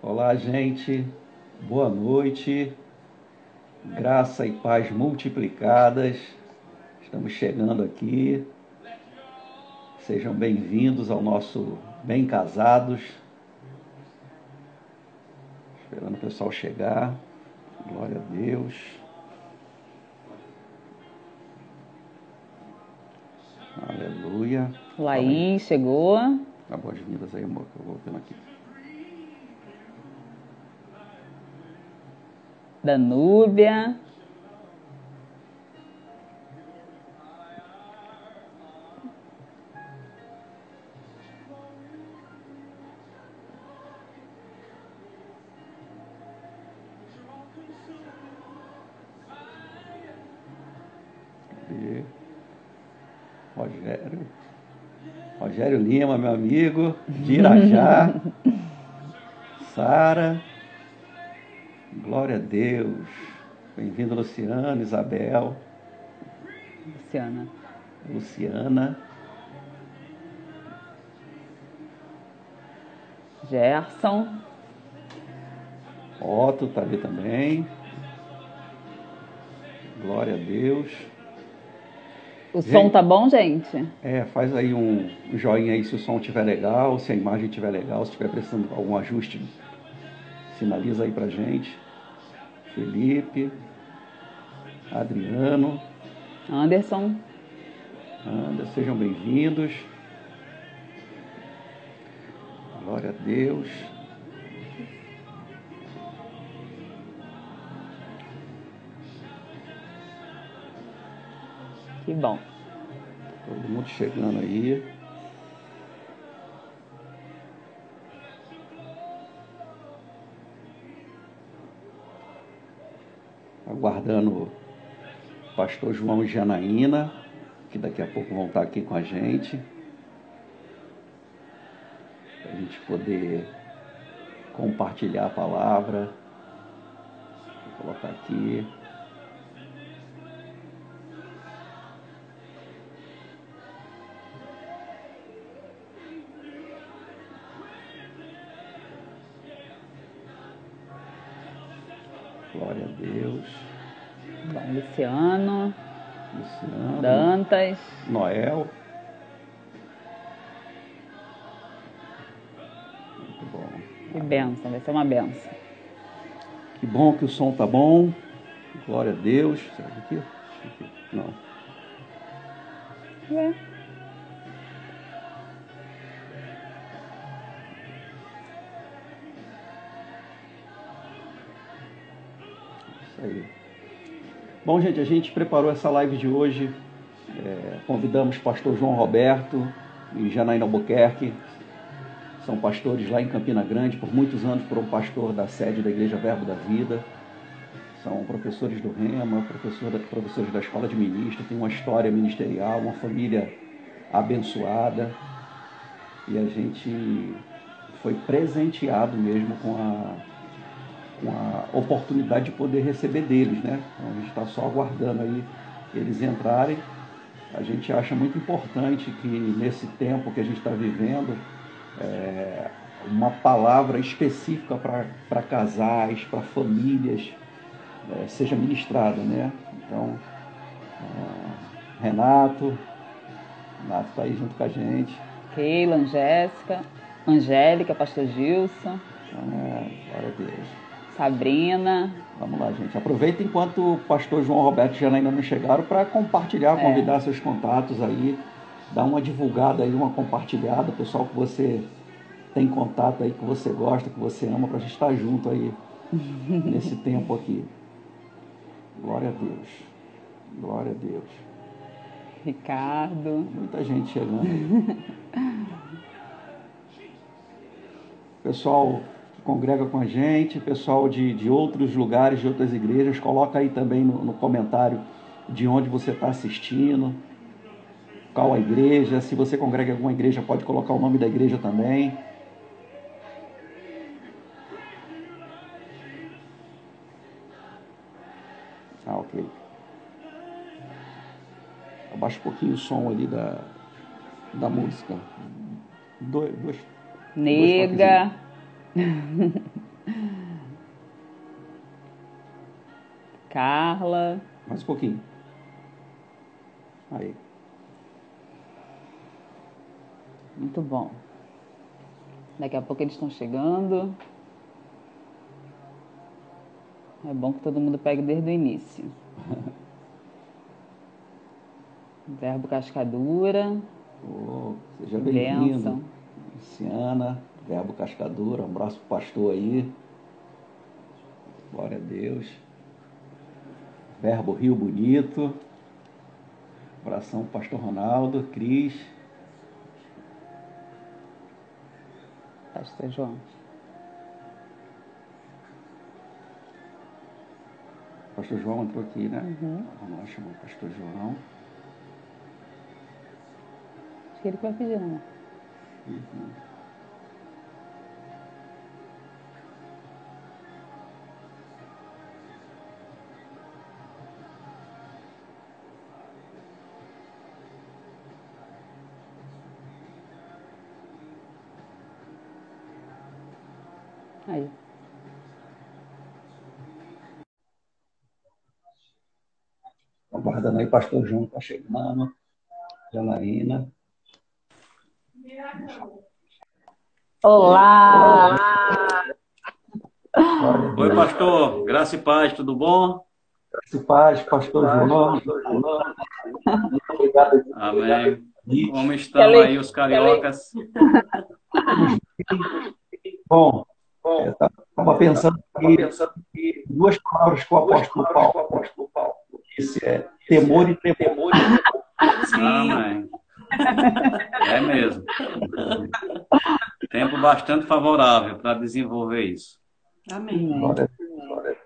Olá, gente. Boa noite. Graça e paz multiplicadas. Estamos chegando aqui. Sejam bem-vindos ao nosso Bem Casados. Esperando o pessoal chegar. Glória a Deus. Aleluia. Laís chegou. Dá boas-vindas aí, amor, que eu vou vendo aqui. Danúbia. E Rogério Lima, meu amigo, de Irajá. Sara. Glória a Deus. Bem-vindo, Luciano, Isabel. Luciana. Gerson. Otto está ali também. Glória a Deus. O som tá bom, gente? Faz aí um joinha aí se o som estiver legal, se a imagem estiver legal, se estiver precisando de algum ajuste, sinaliza aí pra gente. Felipe, Adriano, Anderson, sejam bem-vindos. Glória a Deus. que bom. Todo mundo chegando aí. Aguardando o pastor João e Janaína, que daqui a pouco vão estar aqui com a gente. Para a gente poder compartilhar a palavra. Vou colocar aqui. Glória a Deus. Bom, Luciano. Dantas. Noel. Muito bom. Que bênção, vai ser uma bênção. Que bom que o som tá bom. Glória a Deus. Será que aqui? Não. Isso aí. Bom, gente, a gente preparou essa live de hoje. Convidamos o pastor João Roberto e Janaína Albuquerque. São pastores lá em Campina Grande. Por muitos anos foram pastor da sede da Igreja Verbo da Vida. São professores do Rema, professores da Escola de Ministro. Tem uma história ministerial, uma família abençoada. E a gente foi presenteado mesmo com a oportunidade de poder receber deles, né? Então a gente está só aguardando aí eles entrarem. A gente acha muito importante que nesse tempo que a gente está vivendo, uma palavra específica para casais, para famílias, seja ministrada, né? Então, Renato está aí junto com a gente. Keila, Angélica, pastor Gilson. Glória a Deus. Sabrina. Vamos lá, gente. Aproveita enquanto o pastor João Roberto e Janaína não chegaram para compartilhar, convidar seus contatos aí, dar uma divulgada aí, uma compartilhada, pessoal que você tem contato aí, que você gosta, que você ama, para a gente estar junto aí nesse tempo aqui. Glória a Deus. Glória a Deus. Ricardo. Muita gente chegando aí. Pessoal que congrega com a gente, pessoal de outros lugares, de outras igrejas, coloca aí também no comentário de onde você está assistindo, qual a igreja. Se você congrega em alguma igreja, pode colocar o nome da igreja também. Ok. Abaixa um pouquinho o som ali da música. Nega. Carla. Mais um pouquinho. Aí. Muito bom. Daqui a pouco eles estão chegando. É bom que todo mundo pegue desde o início. Verbo Cascadura. Oh, seja bem-vindo. Bênção. Luciana, Verbo Cascadura. Um abraço pro pastor aí. Glória a Deus. Verbo Rio Bonito. Abração pro pastor Ronaldo, Cris. Pastor João. Pastor João entrou aqui, né? Uhum. Vamos lá chamar o pastor João. Acho que ele vai pedir, não. Uhum. Aí. Aguardando aí, pastor João tá chegando. Janaína. Olá! Oi, pastor. Graça e paz, tudo bom? Graça e paz, pastor João. Obrigado. Amém. Como estão Kelly. aí os cariocas? Bom, eu estava pensando que duas palavras que o apóstolo Paulo disse é temor e tremor. Amém. É mesmo. Tempo bastante favorável para desenvolver isso. Amém. Glória a Deus, glória a Deus.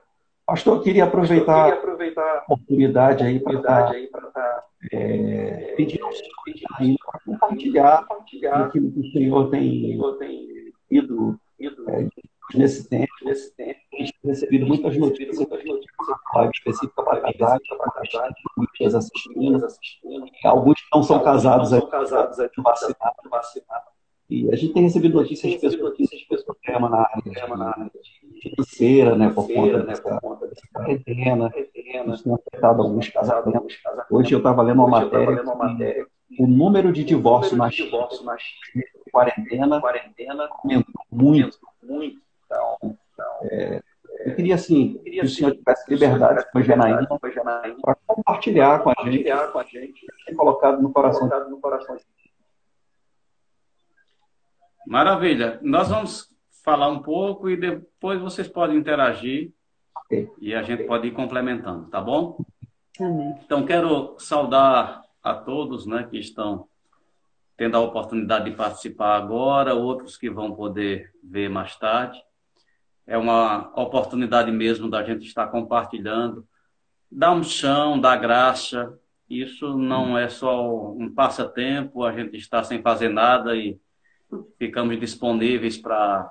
Pastor, eu queria aproveitar a oportunidade aí para pedir ao senhor aí para compartilhar aquilo que o senhor tem ido nesse tempo. A gente tem recebido muitas notícias, live específica para casais, famílias assistindo. Alguns que não são casados aí, vacinados. E a gente tem recebido notícias de pessoas que têm problema na área financeira, né, por conta dessa quarentena. Isso tem afetado alguns casamentos. Hoje eu estava lendo uma matéria que o número de divórcios na quarentena aumentou muito. Então, eu queria, assim, que o senhor tivesse liberdade com a Janaína para compartilhar com a gente o que tem colocado no coração. Maravilha. Nós vamos falar um pouco e depois vocês podem interagir e a gente pode ir complementando, tá bom? Amém. Então, quero saudar a todos, né, que estão tendo a oportunidade de participar agora, outros que vão poder ver mais tarde. É uma oportunidade mesmo da gente estar compartilhando, da unção, da graça. Isso não é só um passatempo, a gente está sem fazer nada e ficamos disponíveis para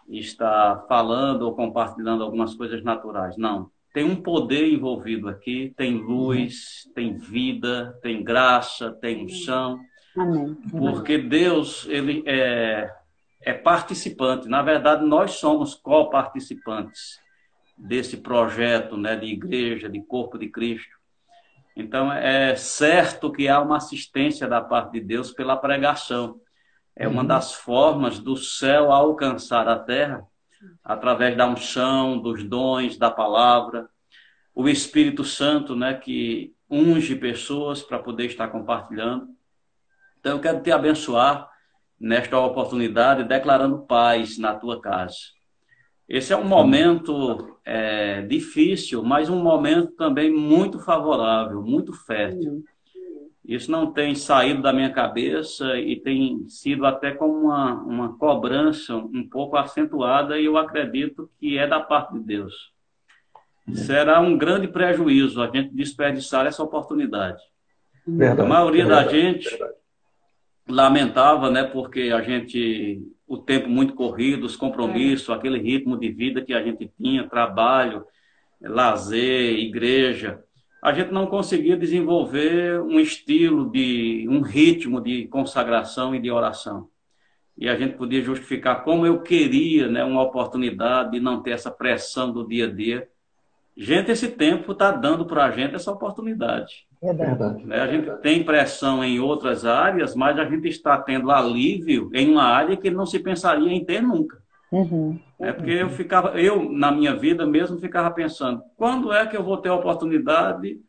estar falando ou compartilhando algumas coisas naturais. Não. Tem um poder envolvido aqui, tem luz, tem vida, tem graça, tem unção. Amém. Porque Deus, ele é participante. Na verdade, nós somos coparticipantes desse projeto, né, de igreja, de corpo de Cristo. Então, é certo que há uma assistência da parte de Deus pela pregação. É uma das formas do céu alcançar a terra, através da unção, dos dons, da palavra. O Espírito Santo, né, que unge pessoas para poder estar compartilhando. Então, eu quero te abençoar nesta oportunidade, declarando paz na tua casa. Esse é um momento difícil, mas um momento também muito favorável, muito fértil. Isso não tem saído da minha cabeça e tem sido até como uma cobrança um pouco acentuada, e eu acredito que é da parte de Deus. Será um grande prejuízo a gente desperdiçar essa oportunidade. Verdade, a maioria verdade, da gente lamentava, né, porque o tempo muito corrido, os compromissos, aquele ritmo de vida que a gente tinha, trabalho, lazer, igreja, a gente não conseguia desenvolver um estilo um ritmo de consagração e de oração. e a gente podia justificar como eu queria, né, uma oportunidade de não ter essa pressão do dia a dia. Gente, esse tempo está dando para a gente essa oportunidade. Verdade. Né? A gente tem pressão em outras áreas, mas a gente está tendo alívio em uma área que não se pensaria em ter nunca. Porque eu, na minha vida mesmo, ficava pensando, quando é que eu vou ter a oportunidade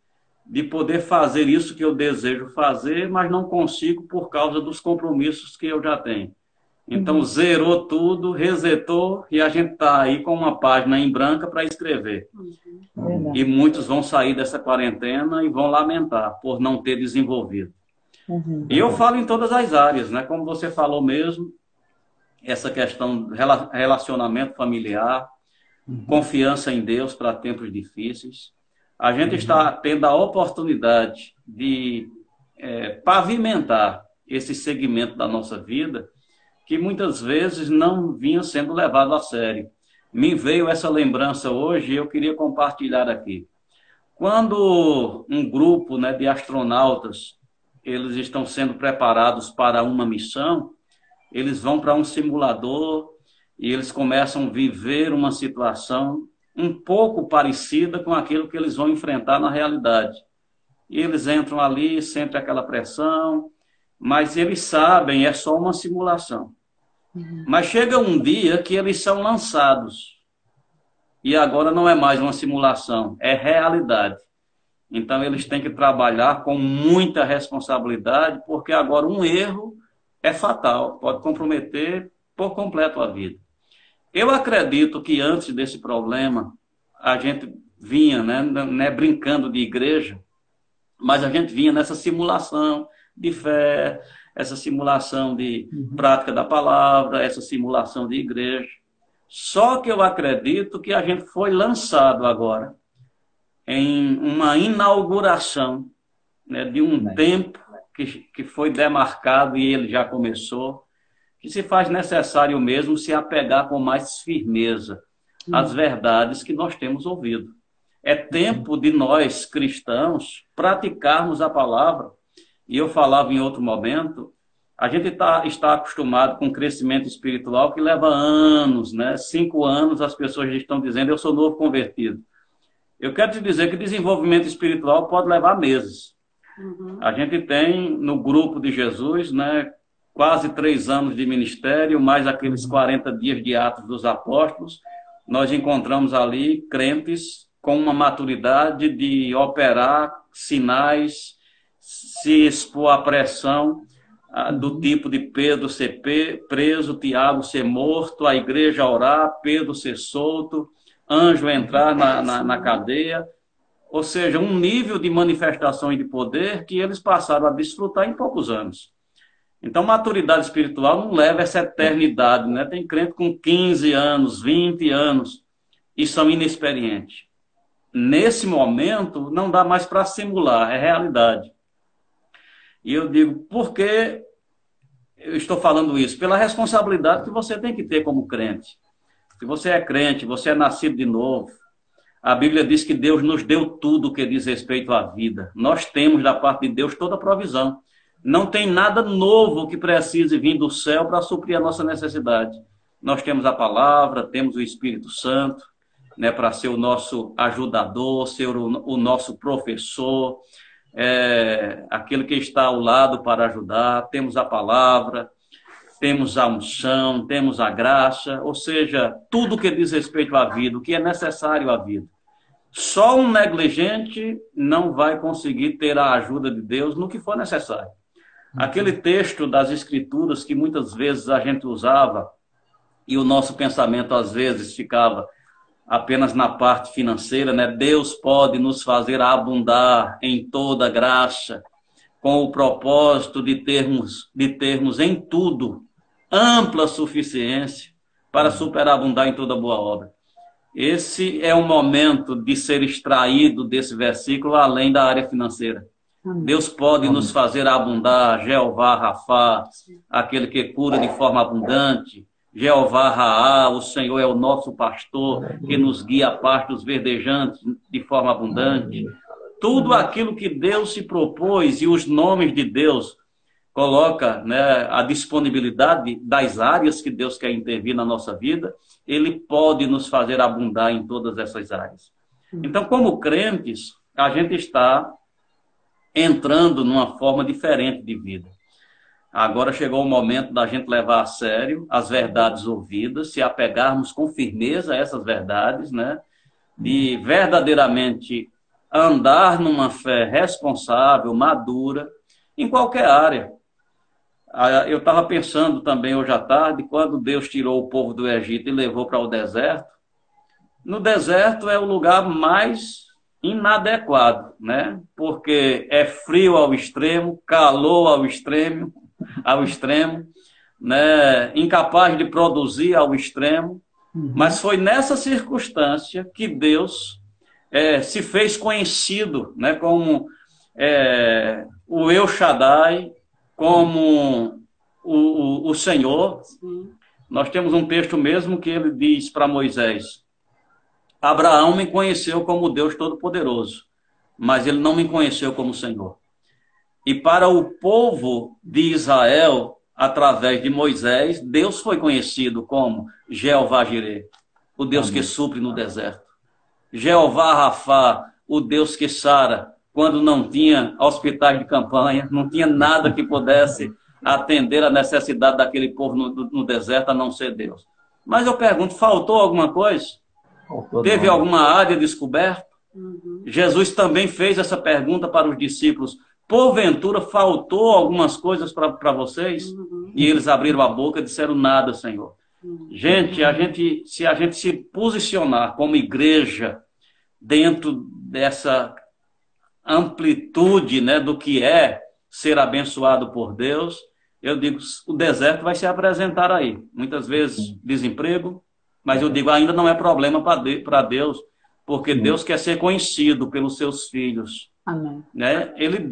de poder fazer isso que eu desejo fazer, mas não consigo por causa dos compromissos que eu já tenho. Então, zerou tudo, resetou, e a gente está aí com uma página em branca para escrever. E muitos vão sair dessa quarentena e vão lamentar por não ter desenvolvido. E eu falo em todas as áreas, né? Como você falou mesmo, essa questão do relacionamento familiar, confiança em Deus para tempos difíceis. A gente está tendo a oportunidade de pavimentar esse segmento da nossa vida que muitas vezes não vinha sendo levado a sério. Me veio essa lembrança hoje e eu queria compartilhar aqui. Quando um grupo, né, de astronautas, eles estão sendo preparados para uma missão, eles vão para um simulador e eles começam a viver uma situação um pouco parecida com aquilo que eles vão enfrentar na realidade. E eles entram ali, sentem aquela pressão, mas eles sabem, é só uma simulação. Mas chega um dia que eles são lançados. E agora não é mais uma simulação, é realidade. Então eles têm que trabalhar com muita responsabilidade, porque agora um erro é fatal, pode comprometer por completo a vida. Eu acredito que antes desse problema, a gente vinha, né, brincando de igreja, mas a gente vinha nessa simulação de fé, essa simulação de prática da palavra, essa simulação de igreja. Só que eu acredito que a gente foi lançado agora em uma inauguração, né, de um tempo que foi demarcado e ele já começou, que se faz necessário mesmo se apegar com mais firmeza às verdades que nós temos ouvido. É tempo de nós, cristãos, praticarmos a palavra. E eu falava em outro momento, a gente está acostumado com um crescimento espiritual que leva anos, né? 5 anos as pessoas estão dizendo, eu sou novo convertido. Eu quero te dizer que desenvolvimento espiritual pode levar meses. A gente tem no grupo de Jesus, né, quase 3 anos de ministério, mais aqueles 40 dias de Atos dos Apóstolos. Nós encontramos ali crentes com uma maturidade de operar sinais, se expor à pressão do tipo de Pedro ser preso, Tiago ser morto, a igreja orar, Pedro ser solto, anjo entrar na cadeia. Ou seja, um nível de manifestação e de poder que eles passaram a desfrutar em poucos anos. Então, maturidade espiritual não leva essa eternidade, né? Tem crente com 15 anos, 20 anos e são inexperientes. Nesse momento, não dá mais para simular, é realidade. E eu digo, por que eu estou falando isso? Pela responsabilidade que você tem que ter como crente. Se você é crente, você é nascido de novo, a Bíblia diz que Deus nos deu tudo o que diz respeito à vida. Nós temos da parte de Deus toda a provisão. Não tem nada novo que precise vir do céu para suprir a nossa necessidade. Nós temos a palavra, temos o Espírito Santo, né, para ser o nosso ajudador, ser o nosso professor, aquele que está ao lado para ajudar. Temos a palavra, temos a unção, temos a graça, ou seja, tudo que diz respeito à vida, o que é necessário à vida. Só um negligente não vai conseguir ter a ajuda de Deus no que for necessário. Aquele texto das Escrituras que muitas vezes a gente usava e o nosso pensamento às vezes ficava apenas na parte financeira, né? Deus pode nos fazer abundar em toda graça, com o propósito de termos em tudo ampla suficiência para superabundar em toda boa obra. Esse é o momento de ser extraído desse versículo além da área financeira. Deus pode nos fazer abundar, Jeová Rafá, aquele que cura de forma abundante, Jeová Raá, o Senhor é o nosso pastor, que nos guia a pastos verdejantes de forma abundante. Tudo aquilo que Deus se propôs e os nomes de Deus coloca, né, a disponibilidade das áreas que Deus quer intervir na nossa vida, Ele pode nos fazer abundar em todas essas áreas. Então, como crentes, a gente está entrando numa forma diferente de vida. Agora chegou o momento da gente levar a sério as verdades ouvidas, se apegarmos com firmeza a essas verdades, né? De verdadeiramente andar numa fé responsável, madura, em qualquer área. Eu estava pensando também hoje à tarde, quando Deus tirou o povo do Egito e levou para o deserto. No deserto é o lugar mais inadequado, né? Porque é frio ao extremo, calor ao extremo, né? Incapaz de produzir ao extremo. Mas foi nessa circunstância que Deus se fez conhecido, né? Como o El Shaddai, como o Senhor. Nós temos um texto mesmo que ele diz para Moisés: Abraão me conheceu como Deus Todo-Poderoso, mas ele não me conheceu como Senhor. E para o povo de Israel, através de Moisés, Deus foi conhecido como Jeová Jireh, o Deus que supre no deserto. Jeová Rafá, o Deus que sara quando não tinha hospitais de campanha, não tinha nada que pudesse atender a necessidade daquele povo no deserto, a não ser Deus. Mas eu pergunto, faltou alguma coisa? Teve alguma área descoberta? Jesus também fez essa pergunta para os discípulos: porventura faltou algumas coisas para vocês? E eles abriram a boca e disseram: nada, Senhor. Gente, se a gente se posicionar como igreja dentro dessa amplitude, né, do que é ser abençoado por Deus, eu digo, o deserto vai se apresentar aí. Muitas vezes desemprego, mas eu digo, ainda não é problema para Deus, porque Deus quer ser conhecido pelos seus filhos. Amém. Né? Ele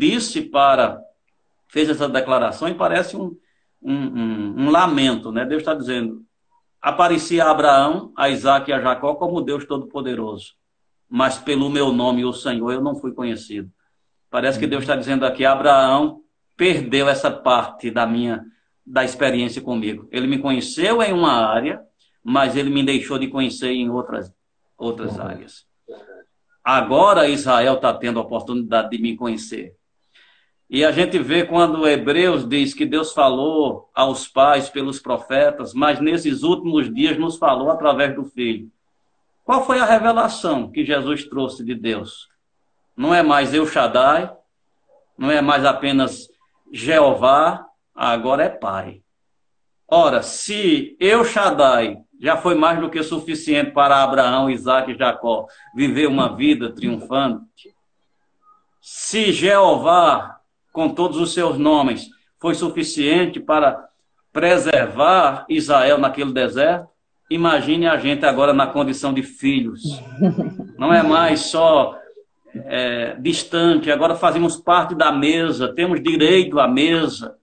fez essa declaração e parece um lamento. Né? Deus está dizendo: aparecia a Abraão, a Isaac e a Jacó como Deus Todo-Poderoso, mas pelo meu nome, o Senhor, eu não fui conhecido. Parece que Deus está dizendo aqui: Abraão perdeu essa parte da experiência comigo. Ele me conheceu em uma área, mas ele me deixou de conhecer em outras áreas. Agora Israel está tendo a oportunidade de me conhecer. E a gente vê quando Hebreus diz que Deus falou aos pais pelos profetas, mas nesses últimos dias nos falou através do Filho. Qual foi a revelação que Jesus trouxe de Deus? Não é mais El Shaddai, não é mais apenas Jeová, agora é Pai. Ora, se El Shaddai já foi mais do que suficiente para Abraão, Isaac e Jacó viver uma vida triunfante, se Jeová, com todos os seus nomes, foi suficiente para preservar Israel naquele deserto, imagine a gente agora na condição de filhos. Não é mais só distante, agora fazemos parte da mesa, temos direito à mesa.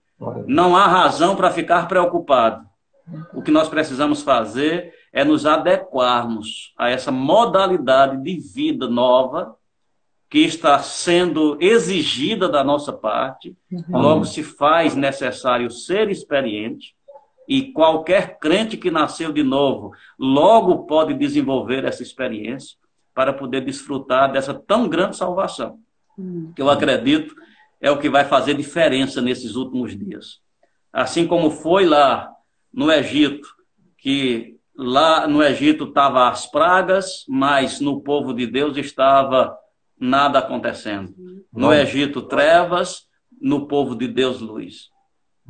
Não há razão para ficar preocupado. O que nós precisamos fazer é nos adequarmos a essa modalidade de vida nova que está sendo exigida da nossa parte. Logo se faz necessário ser experiente, e qualquer crente que nasceu de novo logo pode desenvolver essa experiência para poder desfrutar dessa tão grande salvação, que eu acredito é o que vai fazer diferença nesses últimos dias. Assim como foi lá no Egito, que lá no Egito estava as pragas, mas no povo de Deus estava nada acontecendo. No Egito, trevas, no povo de Deus, luz.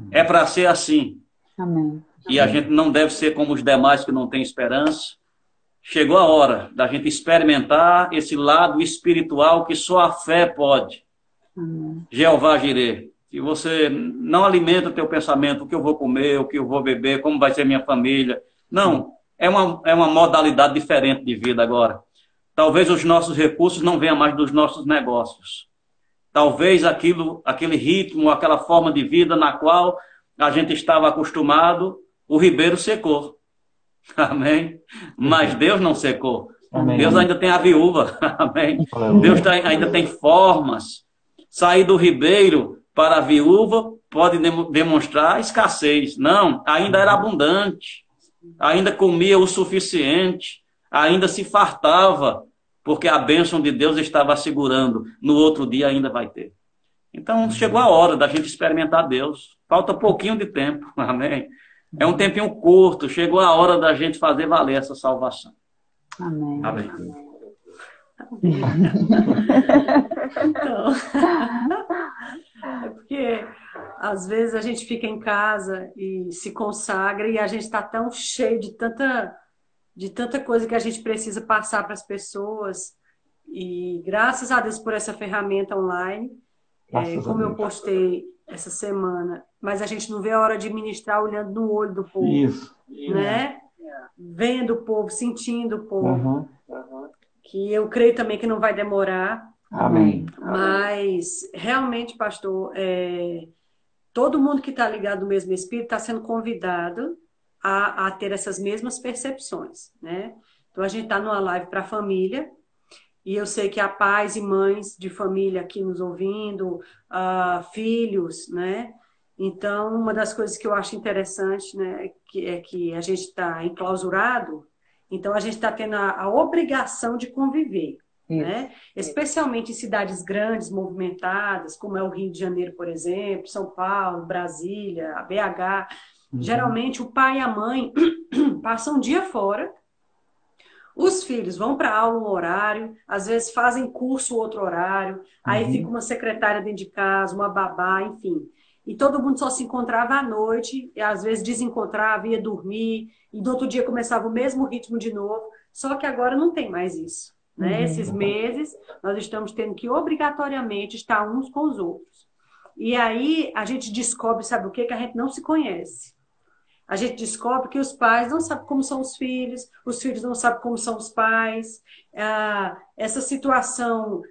É para ser assim. Amém. E a gente não deve ser como os demais que não têm esperança. Chegou a hora da gente experimentar esse lado espiritual que só a fé pode. Jeová Jireh. Se você não alimenta o teu pensamento, o que eu vou comer, o que eu vou beber, como vai ser minha família. Não, é uma modalidade diferente de vida agora. Talvez os nossos recursos não venham mais dos nossos negócios. Talvez aquele ritmo, aquela forma de vida na qual a gente estava acostumado, o ribeiro secou. Amém? Mas Deus não secou. Amém. Deus ainda tem a viúva. Amém? Deus ainda tem formas. Sair do ribeiro para a viúva pode demonstrar escassez. Não, ainda era abundante, ainda comia o suficiente, ainda se fartava, porque a bênção de Deus estava assegurando. No outro dia ainda vai ter. Então, chegou a hora da gente experimentar Deus. Falta pouquinho de tempo, amém? É um tempinho curto, chegou a hora da gente fazer valer essa salvação. Amém. Amém. Então, é porque às vezes a gente fica em casa e se consagra e a gente está tão cheio de tanta coisa que a gente precisa passar para as pessoas. E graças a Deus por essa ferramenta online, como eu postei essa semana, mas a gente não vê a hora de ministrar olhando no olho do povo. Isso. Né? Vendo o povo, sentindo o povo. Uhum. Que eu creio também que não vai demorar. Amém. Mas, realmente, pastor, todo mundo que está ligado no mesmo Espírito está sendo convidado a ter essas mesmas percepções, né? Então, a gente está numa live para a família, e eu sei que há pais e mães de família aqui nos ouvindo, filhos, né? Então, uma das coisas que eu acho interessante, né, é que a gente está enclausurado, então a gente está tendo a obrigação de conviver, né? Especialmente em cidades grandes, movimentadas, como é o Rio de Janeiro, por exemplo, São Paulo, Brasília, a BH. Geralmente o pai e a mãe passam um dia fora, os filhos vão para aula um horário, às vezes fazem curso outro horário, aí fica uma secretária dentro de casa, uma babá, enfim. E todo mundo só se encontrava à noite, e às vezes desencontrava, ia dormir, e do outro dia começava o mesmo ritmo de novo. Só que agora não tem mais isso, né? Esses meses nós estamos tendo que obrigatoriamente estar uns com os outros. E aí a gente descobre, sabe o quê? Que a gente não se conhece. A gente descobre que os pais não sabem como são os filhos não sabem como são os pais. Essa situação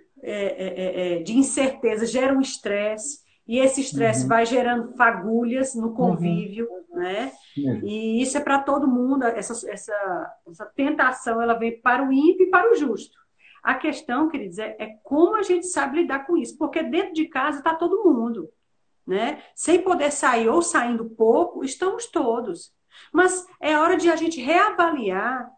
de incerteza gera um estresse, e esse estresse vai gerando fagulhas no convívio, né? E isso é para todo mundo. Essa tentação, ela vem para o ímpio e para o justo. A questão, queridos, é como a gente sabe lidar com isso, porque dentro de casa está todo mundo, né? Sem poder sair ou saindo pouco, estamos todos. Mas é hora de a gente reavaliar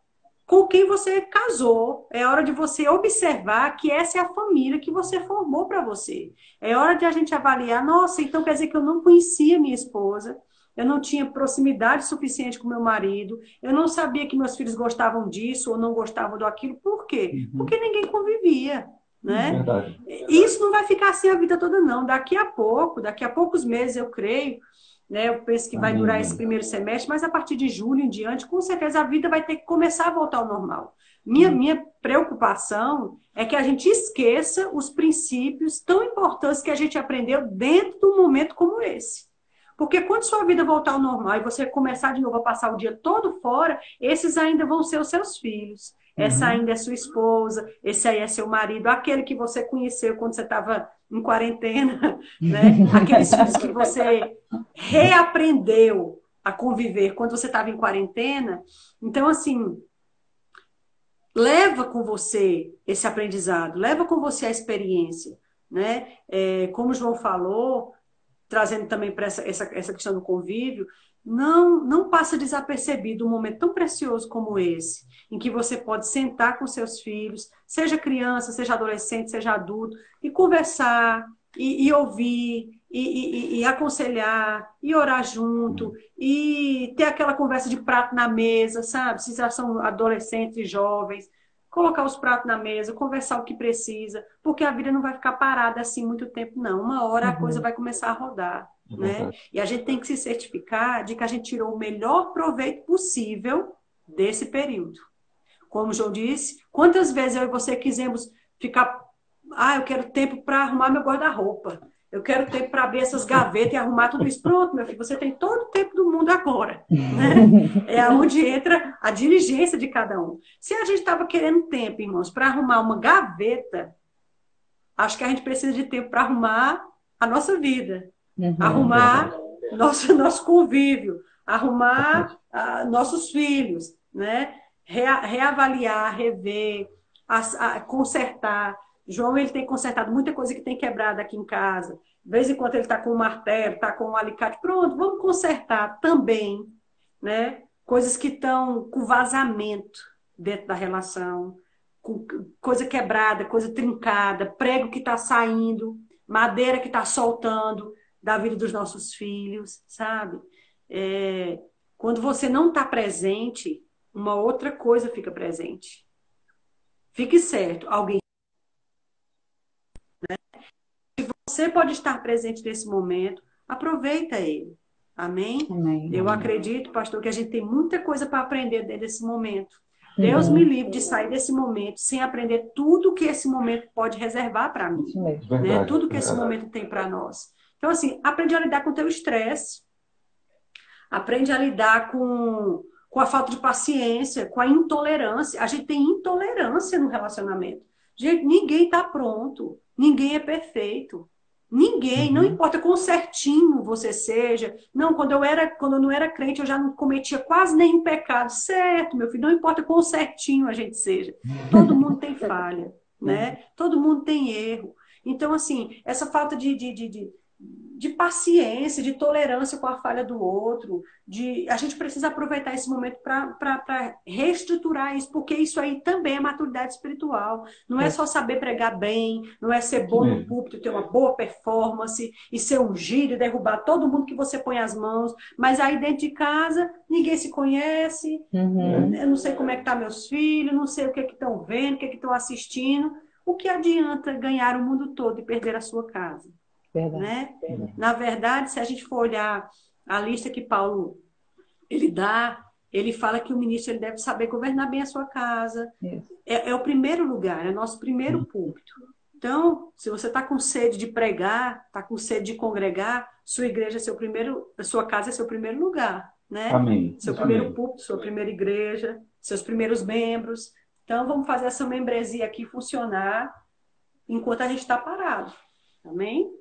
com quem você casou. É hora de você observar que essa é a família que você formou para você. É hora de a gente avaliar, nossa, então quer dizer que eu não conhecia minha esposa, eu não tinha proximidade suficiente com meu marido, eu não sabia que meus filhos gostavam disso ou não gostavam daquilo. Por quê? Porque ninguém convivia, né? Verdade. Isso não vai ficar assim a vida toda, não. Daqui a poucos meses, eu creio, né? Eu penso que vai durar esse primeiro semestre, mas a partir de julho em diante, com certeza a vida vai ter que começar a voltar ao normal. Minha preocupação é que a gente esqueça os princípios tão importantes que a gente aprendeu dentro de um momento como esse. Porque quando sua vida voltar ao normal e você começar de novo a passar o dia todo fora, esses ainda vão ser os seus filhos. Essa ainda é sua esposa, esse aí é seu marido, aquele que você conheceu quando você estava em quarentena, né? Aqueles filhos que você reaprendeu a conviver quando você estava em quarentena. Então, assim, leva com você esse aprendizado, leva com você a experiência, né? Como o João falou, trazendo também para essa questão do convívio, não passa desapercebido um momento tão precioso como esse, em que você pode sentar com seus filhos, seja criança, seja adolescente, seja adulto, e conversar, e ouvir, e aconselhar, e orar junto, e ter aquela conversa de prato na mesa, sabe? Se já são adolescentes e jovens, colocar os pratos na mesa, conversar o que precisa, porque a vida não vai ficar parada assim muito tempo, não. Uma hora a coisa vai começar a rodar, né? E a gente tem que se certificar de que a gente tirou o melhor proveito possível desse período. Como o João disse, quantas vezes eu e você quisemos ficar... eu quero tempo para arrumar meu guarda-roupa. Eu quero tempo para abrir essas gavetas e arrumar tudo isso. Pronto, meu filho, você tem todo o tempo do mundo agora, né? É onde entra a diligência de cada um. Se a gente estava querendo tempo, irmãos, para arrumar uma gaveta, acho que a gente precisa de tempo para arrumar a nossa vida, arrumar nosso convívio, arrumar nossos filhos, né? Reavaliar, rever, consertar. João, ele tem consertado muita coisa que tem quebrado aqui em casa. De vez em quando ele está com um martelo, está com um alicate. Pronto, vamos consertar também, né? Coisas que estão com vazamento dentro da relação, com coisa quebrada, coisa trincada, prego que está saindo, madeira que está soltando da vida dos nossos filhos, sabe? Quando você não está presente, uma outra coisa fica presente. Fique certo, alguém. Você pode estar presente nesse momento, aproveita ele. Amém? Amém. Eu acredito, pastor, que a gente tem muita coisa para aprender desse momento. Deus me livre de sair desse momento sem aprender tudo que esse momento pode reservar para mim. Né? Tudo que esse momento tem para nós. Então, assim, aprende a lidar com o teu estresse. Aprende a lidar com a falta de paciência, com a intolerância. A gente tem intolerância no relacionamento. Gente, ninguém está pronto. Ninguém é perfeito. Ninguém, não importa quão certinho você seja. Não, quando eu não era crente, eu já não cometia quase nenhum pecado. Certo, meu filho, não importa quão certinho a gente seja. Todo mundo tem falha, né? Todo mundo tem erro. Então, assim, essa falta de paciência, de tolerância com a falha do outro, a gente precisa aproveitar esse momento para reestruturar isso, porque isso aí também é maturidade espiritual. Não é só saber pregar bem, não é ser bom no púlpito, ter uma boa performance e ser ungido e derrubar todo mundo que você põe as mãos, mas aí dentro de casa ninguém se conhece, eu não sei como é que tá meus filhos, não sei o que é que estão vendo, o que é que estão assistindo. O que adianta ganhar o mundo todo e perder a sua casa? Verdade. Né? Na verdade, se a gente for olhar a lista que Paulo ele dá, ele fala que o ministro ele deve saber governar bem a sua casa. É o primeiro lugar, é o nosso primeiro púlpito. Então, se você está com sede de pregar, está com sede de congregar, sua igreja é seu primeiro, sua casa é seu primeiro lugar, né? Amém. Seu primeiro púlpito, sua primeira igreja, seus primeiros membros. Então, vamos fazer essa membresia aqui funcionar enquanto a gente está parado. Amém?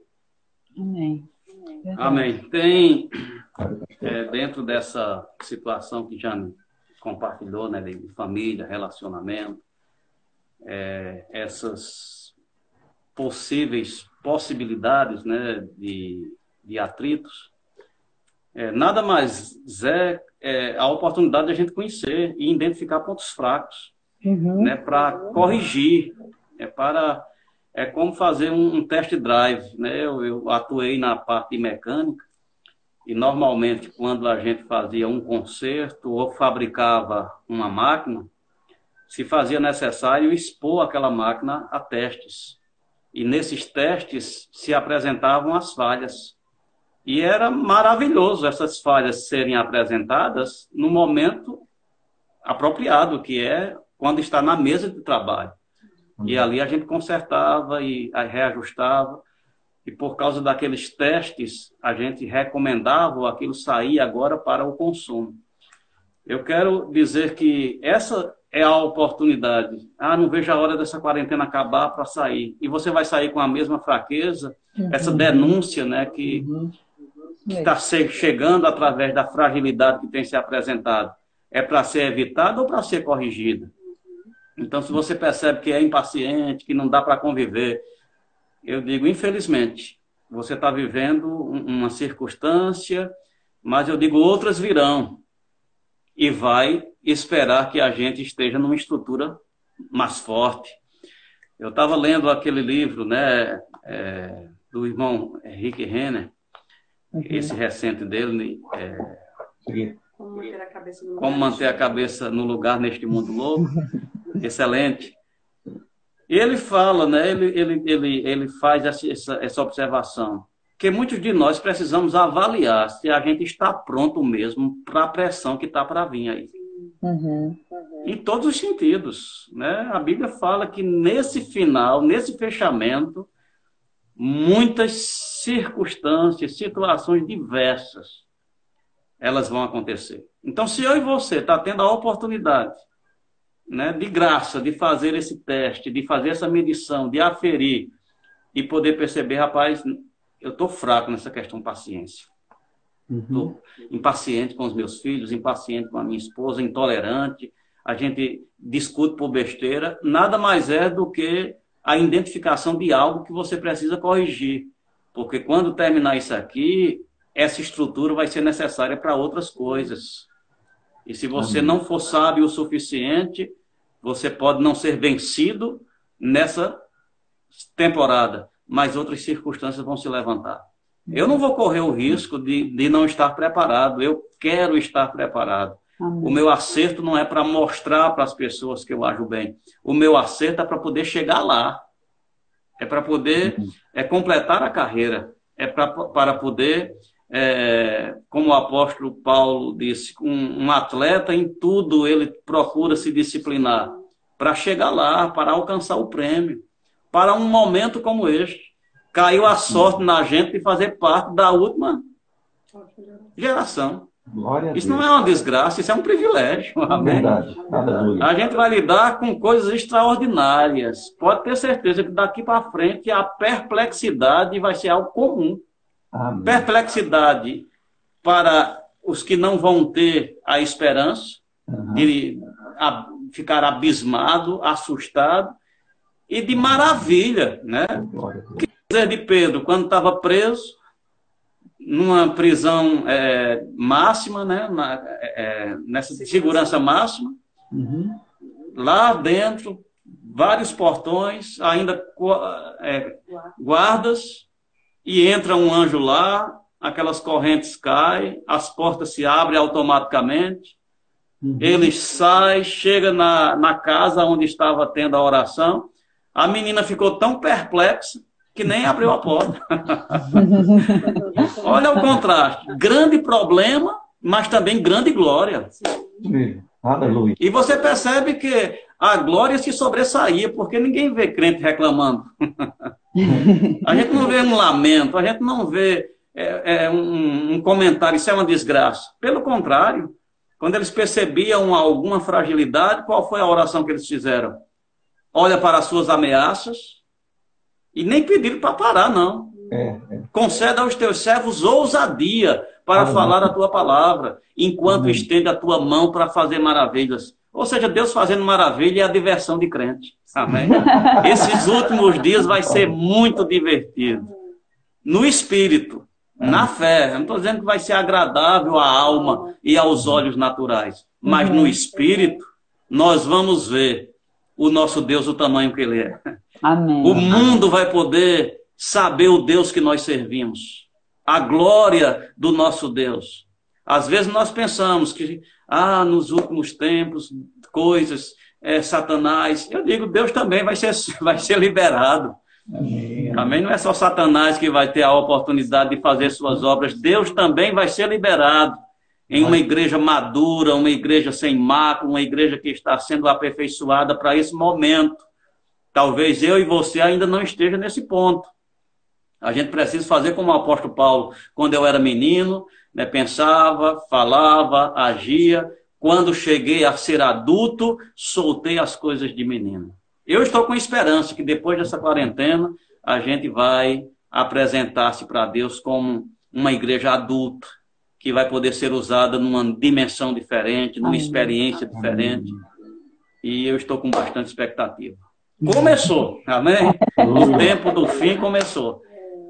Amém. Amém. Tem, dentro dessa situação que Jane compartilhou, né, de família, relacionamento, essas possíveis possibilidades, né, de atritos, nada mais é a oportunidade de a gente conhecer e identificar pontos fracos, né, para corrigir, é como fazer um test drive, né? Eu atuei na parte mecânica e normalmente quando a gente fazia um conserto ou fabricava uma máquina, se fazia necessário expor aquela máquina a testes. E nesses testes se apresentavam as falhas. E era maravilhoso essas falhas serem apresentadas no momento apropriado, que é quando está na mesa de trabalho. E ali a gente consertava e reajustava. E por causa daqueles testes, a gente recomendava aquilo sair agora para o consumo. Eu quero dizer que essa é a oportunidade. Não vejo a hora dessa quarentena acabar para sair. E você vai sair com a mesma fraqueza, essa denúncia, né, que está chegando através da fragilidade que tem se apresentado. É para ser evitada ou para ser corrigida? Então, se você percebe que é impaciente, que não dá para conviver, eu digo, infelizmente, você está vivendo uma circunstância, mas eu digo, outras virão. E vai esperar que a gente esteja numa estrutura mais forte. Eu estava lendo aquele livro, né, do irmão Rick Renner, esse recente dele, Como manter a cabeça no lugar neste mundo louco. Excelente. E ele fala, né, ele faz essa observação, que muitos de nós precisamos avaliar se a gente está pronto mesmo para a pressão que está para vir aí. Em todos os sentidos, né? A Bíblia fala que nesse final, nesse fechamento, muitas circunstâncias, situações diversas, elas vão acontecer. Então, se eu e você está tendo a oportunidade, né, de graça, de fazer esse teste, de fazer essa medição, de aferir e poder perceber, rapaz, eu estou fraco nessa questão de paciência. Estou impaciente com os meus filhos, impaciente com a minha esposa, intolerante, a gente discute por besteira, nada mais é do que a identificação de algo que você precisa corrigir. Porque quando terminar isso aqui, essa estrutura vai ser necessária para outras coisas. E se você não for sábio o suficiente, você pode não ser vencido nessa temporada, mas outras circunstâncias vão se levantar. Eu não vou correr o risco de não estar preparado. Eu quero estar preparado. Amém. O meu acerto não é para mostrar para as pessoas que eu ajo bem. O meu acerto é para poder chegar lá. É para poder completar a carreira. É para poder, como o apóstolo Paulo disse, um atleta em tudo ele procura se disciplinar para chegar lá, para alcançar o prêmio. Para um momento como este. Caiu a sorte na gente de fazer parte da última geração. Isso não é uma desgraça, isso é um privilégio. Amém? Verdade. Aleluia. A gente vai lidar com coisas extraordinárias. Pode ter certeza que daqui para frente a perplexidade vai ser algo comum. Amém. Perplexidade para os que não vão ter a esperança de ficar abismado, assustado, e de maravilha, né? De Pedro, quando estava preso, numa prisão máxima, né? Nessa segurança máxima, lá dentro, vários portões, ainda guardas, e entra um anjo lá, aquelas correntes caem, as portas se abrem automaticamente, ele sai, chega na casa onde estava tendo a oração, a menina ficou tão perplexa que nem abriu a porta. Olha o contraste. Grande problema, mas também grande glória. Aleluia. E você percebe que a glória se sobressaía, porque ninguém vê crente reclamando. A gente não vê um lamento, a gente não vê um comentário, isso é uma desgraça. Pelo contrário, quando eles percebiam alguma fragilidade, qual foi a oração que eles fizeram? Olha para as suas ameaças, e nem pediram para parar, não. Conceda aos teus servos ousadia para falar a tua palavra, enquanto estende a tua mão para fazer maravilhas. Ou seja, Deus fazendo maravilha é a diversão de crente. Amém? Esses últimos dias vai ser muito divertido. No espírito, na fé. Eu não estou dizendo que vai ser agradável à alma e aos olhos naturais. Mas no espírito, nós vamos ver o nosso Deus, o tamanho que ele é. Amém. O mundo vai poder saber o Deus que nós servimos. A glória do nosso Deus. Às vezes nós pensamos que, nos últimos tempos, coisas, Satanás. Eu digo, Deus também vai ser liberado. Amém. Amém? Não é só Satanás que vai ter a oportunidade de fazer suas obras. Deus também vai ser liberado em uma igreja madura, uma igreja sem mácula, uma igreja que está sendo aperfeiçoada para esse momento. Talvez eu e você ainda não esteja nesse ponto. A gente precisa fazer como o apóstolo Paulo, quando eu era menino, né, pensava, falava, agia. Quando cheguei a ser adulto, soltei as coisas de menino. Eu estou com esperança que depois dessa quarentena, a gente vai apresentar-se para Deus como uma igreja adulta, que vai poder ser usada numa dimensão diferente, numa experiência diferente. E eu estou com bastante expectativa. Começou, amém? O tempo do fim começou.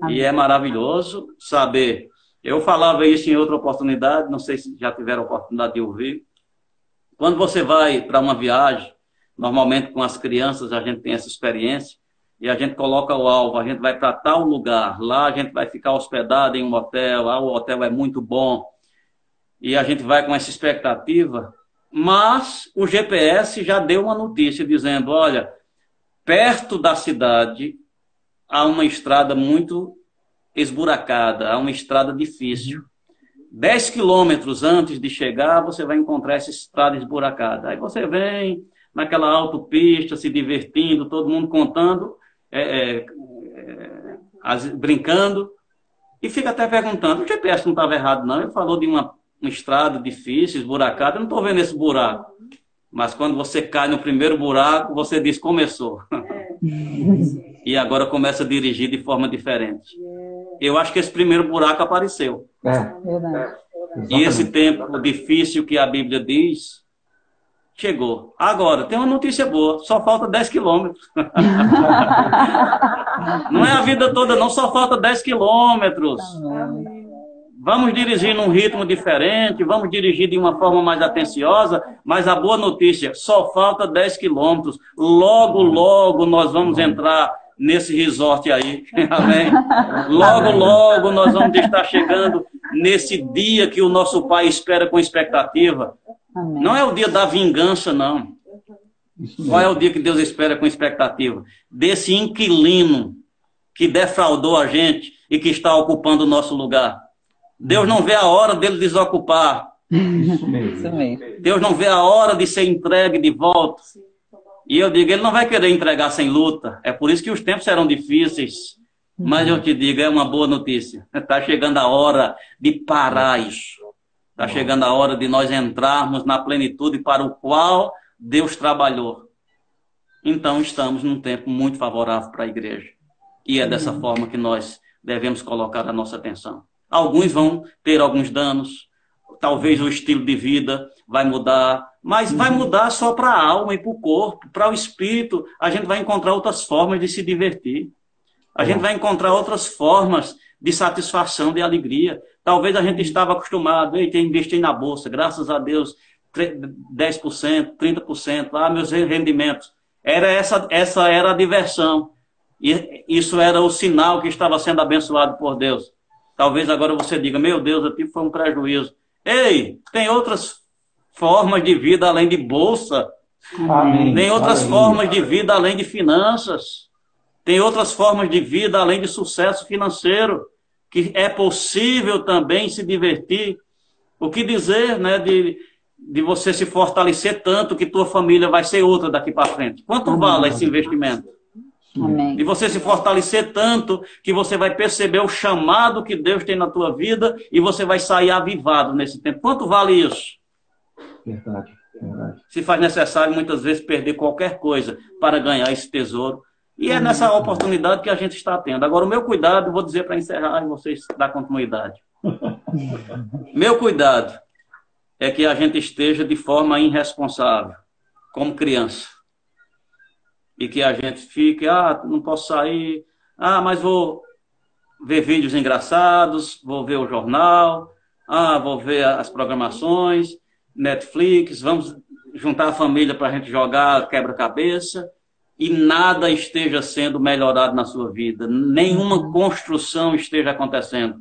E é maravilhoso saber. Eu falava isso em outra oportunidade, não sei se já tiveram a oportunidade de ouvir. Quando você vai para uma viagem, normalmente com as crianças a gente tem essa experiência, e a gente coloca o alvo, a gente vai para tal lugar, lá a gente vai ficar hospedado em um hotel, o hotel é muito bom, e a gente vai com essa expectativa, mas o GPS já deu uma notícia dizendo, olha, perto da cidade há uma estrada muito esburacada, há uma estrada difícil. 10 quilômetros antes de chegar, você vai encontrar essa estrada esburacada. Aí você vem naquela autopista, se divertindo, todo mundo contando, brincando, e fica até perguntando, o GPS não estava errado não, ele falou de uma estrada difícil, esburacada, eu não estou vendo esse buraco. Mas quando você cai no primeiro buraco, você diz, começou. E agora começa a dirigir de forma diferente. Eu acho que esse primeiro buraco apareceu. Verdade. E esse tempo difícil que a Bíblia diz, chegou. Agora, tem uma notícia boa, só falta 10 quilômetros. Não é a vida toda, não, só falta 10 quilômetros. Vamos dirigir num ritmo diferente, vamos dirigir de uma forma mais atenciosa, mas a boa notícia, só falta 10 quilômetros. Logo, logo nós vamos entrar nesse resort aí. Amém? Logo, logo nós vamos estar chegando nesse dia que o nosso Pai espera com expectativa. Amém. Não é o dia da vingança, não. Qual é o dia que Deus espera com expectativa? Desse inquilino que defraudou a gente e que está ocupando o nosso lugar. Deus não vê a hora dele desocupar. Isso mesmo. Isso mesmo. Deus não vê a hora de ser entregue de volta. E eu digo, ele não vai querer entregar sem luta. É por isso que os tempos serão difíceis. Mas eu te digo, é uma boa notícia. Está chegando a hora de parar isso. Está chegando a hora de nós entrarmos na plenitude para o qual Deus trabalhou. Então estamos num tempo muito favorável para a igreja. E é dessa forma que nós devemos colocar a nossa atenção. Alguns vão ter alguns danos, talvez o estilo de vida vai mudar, mas vai mudar só para a alma e para o corpo, para o espírito. A gente vai encontrar outras formas de se divertir. A gente vai encontrar outras formas de satisfação, de alegria. Talvez a gente estava acostumado a investir na bolsa, graças a Deus, 10%, 30%, meus rendimentos. Essa era a diversão. E isso era o sinal que estava sendo abençoado por Deus. Talvez agora você diga, meu Deus, aqui foi um prejuízo. Ei, tem outras formas de vida além de bolsa. Amém. Tem outras formas de vida além de finanças. Tem outras formas de vida além de sucesso financeiro. Que é possível também se divertir. O que dizer, né, de você se fortalecer tanto que tua família vai ser outra daqui para frente? Quanto vale esse investimento? Amém. E você se fortalecer tanto que você vai perceber o chamado que Deus tem na tua vida e você vai sair avivado nesse tempo. Quanto vale isso? Verdade, verdade. Se faz necessário muitas vezes perder qualquer coisa para ganhar esse tesouro. E é nessa oportunidade que a gente está tendo. Agora, o meu cuidado, eu vou dizer para encerrar e vocês dar continuidade. Meu cuidado é que a gente esteja de forma irresponsável, como criança. E que a gente fique, não posso sair, mas vou ver vídeos engraçados, vou ver o jornal, vou ver as programações, Netflix, vamos juntar a família para a gente jogar quebra-cabeça e nada esteja sendo melhorado na sua vida, nenhuma construção esteja acontecendo.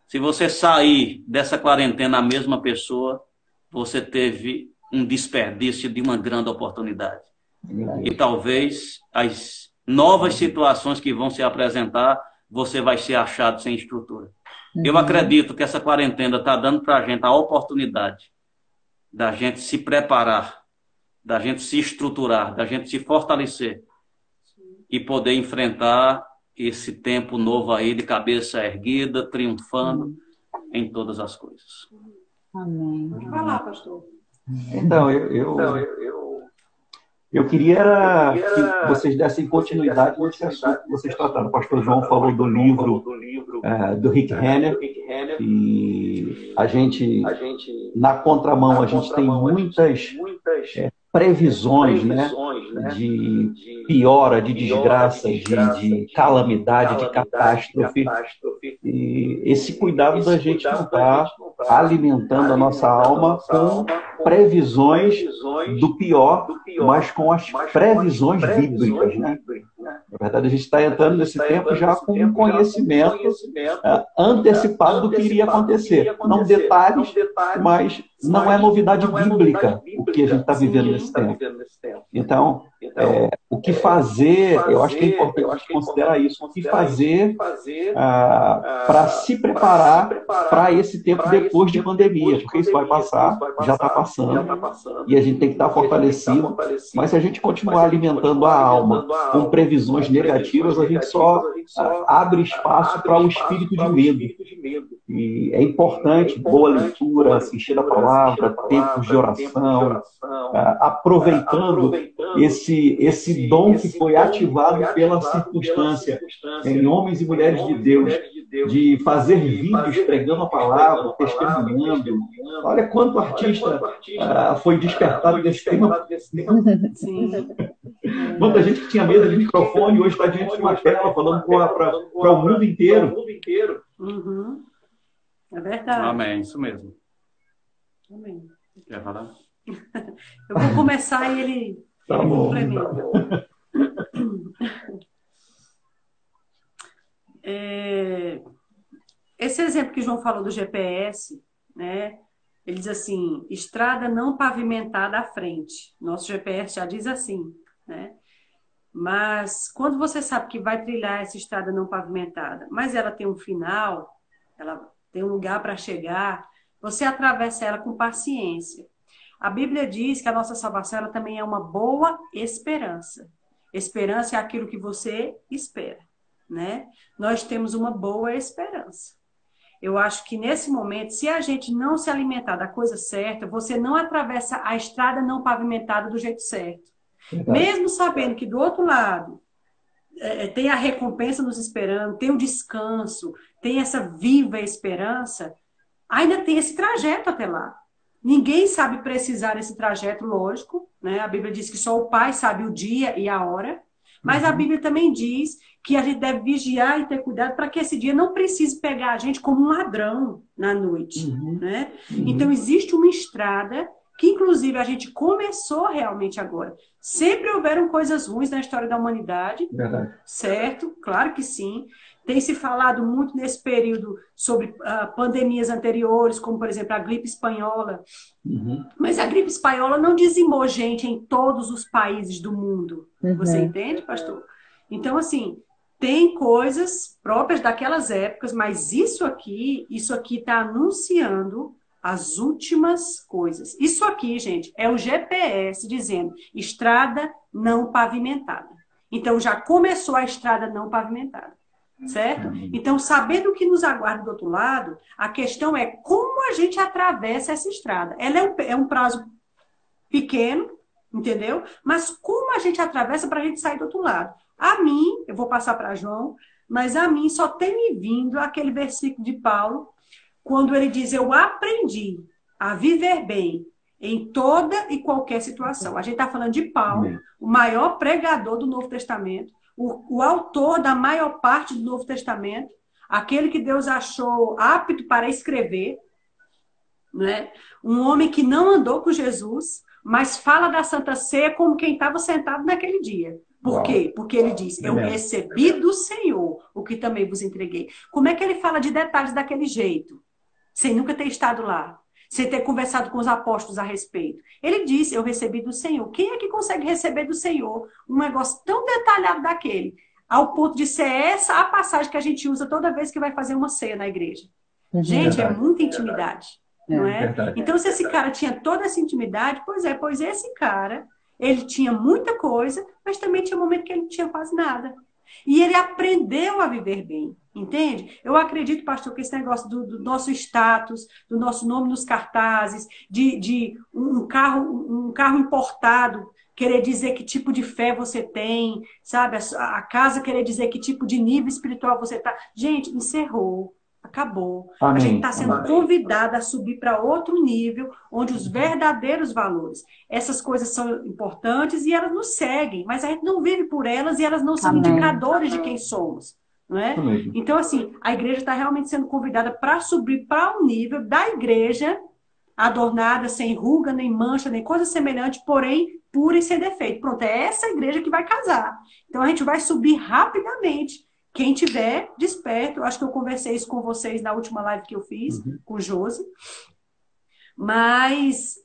Se você sair dessa quarentena a mesma pessoa, você teve um desperdício de uma grande oportunidade. E talvez as novas situações que vão se apresentar, você vai ser achado sem estrutura. Eu acredito que essa quarentena está dando para a gente a oportunidade da gente se preparar, da gente se estruturar, da gente se fortalecer e poder enfrentar esse tempo novo aí de cabeça erguida, triunfando em todas as coisas. Amém. Vai lá, pastor. Então, eu queria que vocês dessem continuidade nesse assunto que vocês trataram. O pastor João falou do livro do Rick Renner, e a gente, na contramão, a gente tem muitas previsões, né, de piora, de desgraça, de calamidade, de catástrofe. E esse cuidado da gente não estar alimentando a nossa alma com previsões do pior, mas com as previsões bíblicas, né? Na verdade, a gente está entrando nesse tempo já com um conhecimento antecipado do que iria acontecer. Não detalhes, mas não é novidade bíblica o que a gente está vivendo nesse tempo. Então, o que fazer, eu acho que é importante a gente considerar isso, o que fazer para se preparar para esse tempo depois de pandemia, porque isso vai passar, já está passando, e a gente tem que estar fortalecido, mas se a gente continuar alimentando a alma com previsões negativas, a gente só abre espaço para o espírito de medo. E é importante, boa leitura, assistir a palavra, tempos de oração, aproveitando esse dom que foi ativado pela circunstância em homens e mulheres de Deus de fazer vídeos pregando a palavra, testemunhando. Olha quanto artista foi despertado desse tema. Sim. Muita gente que tinha medo de microfone hoje está diante de uma tela falando para o mundo inteiro. Uhum. É verdade. Amém, isso mesmo. Amém. Quer falar? Eu vou começar e ele complementa. Esse exemplo que o João falou do GPS, né? Ele diz assim, estrada não pavimentada à frente. Nosso GPS já diz assim, né? Mas quando você sabe que vai trilhar essa estrada não pavimentada, mas ela tem um final, ela tem um lugar para chegar, você atravessa ela com paciência. A Bíblia diz que a nossa salvação ela também é uma boa esperança. Esperança é aquilo que você espera, né? Nós temos uma boa esperança. Eu acho que nesse momento, se a gente não se alimentar da coisa certa, você não atravessa a estrada não pavimentada do jeito certo. Mesmo sabendo que do outro lado tem a recompensa nos esperando, tem o descanso, tem essa viva esperança, ainda tem esse trajeto até lá. Ninguém sabe precisar esse trajeto, lógico, né? A Bíblia diz que só o Pai sabe o dia e a hora, mas a Bíblia também diz que a gente deve vigiar e ter cuidado para que esse dia não precise pegar a gente como um ladrão na noite, né? Então, existe uma estrada que, inclusive, a gente começou realmente agora. Sempre houveram coisas ruins na história da humanidade, certo? Claro que sim. Tem se falado muito nesse período sobre pandemias anteriores, como, por exemplo, a gripe espanhola. Mas a gripe espanhola não dizimou gente em todos os países do mundo. Você entende, pastor? Então, assim, tem coisas próprias daquelas épocas, mas isso aqui está anunciando as últimas coisas. Isso aqui, gente, é o GPS dizendo estrada não pavimentada. Então, já começou a estrada não pavimentada. Certo? Então, sabendo o que nos aguarda do outro lado, a questão é como a gente atravessa essa estrada. Ela é um prazo pequeno, entendeu? Mas como a gente atravessa para a gente sair do outro lado? A mim, eu vou passar para João, mas a mim só tem me vindo aquele versículo de Paulo, quando ele diz, eu aprendi a viver bem em toda e qualquer situação. A gente está falando de Paulo, o maior pregador do Novo Testamento, o autor da maior parte do Novo Testamento, aquele que Deus achou apto para escrever, né? Um homem que não andou com Jesus, mas fala da Santa Ceia como quem estava sentado naquele dia. Por quê? Porque ele diz, eu recebi do Senhor o que também vos entreguei. Como é que ele fala de detalhes daquele jeito? Sem nunca ter estado lá. Sem ter conversado com os apóstolos a respeito. Ele disse, eu recebi do Senhor. Quem é que consegue receber do Senhor um negócio tão detalhado daquele? Ao ponto de ser essa a passagem que a gente usa toda vez que vai fazer uma ceia na igreja. Gente, é muita intimidade. Não é? Então, se esse cara tinha toda essa intimidade, pois esse cara, ele tinha muita coisa, mas também tinha um momento que ele não tinha quase nada. E ele aprendeu a viver bem. Entende? Eu acredito, pastor, que esse negócio do nosso status, do nosso nome nos cartazes, de um carro importado querer dizer que tipo de fé você tem, sabe? A casa querer dizer que tipo de nível espiritual você está. Gente, encerrou. Acabou. A gente está sendo convidada a subir para outro nível, onde os verdadeiros valores, essas coisas são importantes e elas nos seguem, mas a gente não vive por elas e elas não são indicadores de quem somos. Não é? Então, assim, a igreja está realmente sendo convidada para subir para um nível da igreja adornada, sem ruga, nem mancha, nem coisa semelhante, porém pura e sem defeito. Pronto, é essa igreja que vai casar. Então, a gente vai subir rapidamente. Quem tiver desperto, acho que eu conversei isso com vocês na última live que eu fiz, com o Josi, mas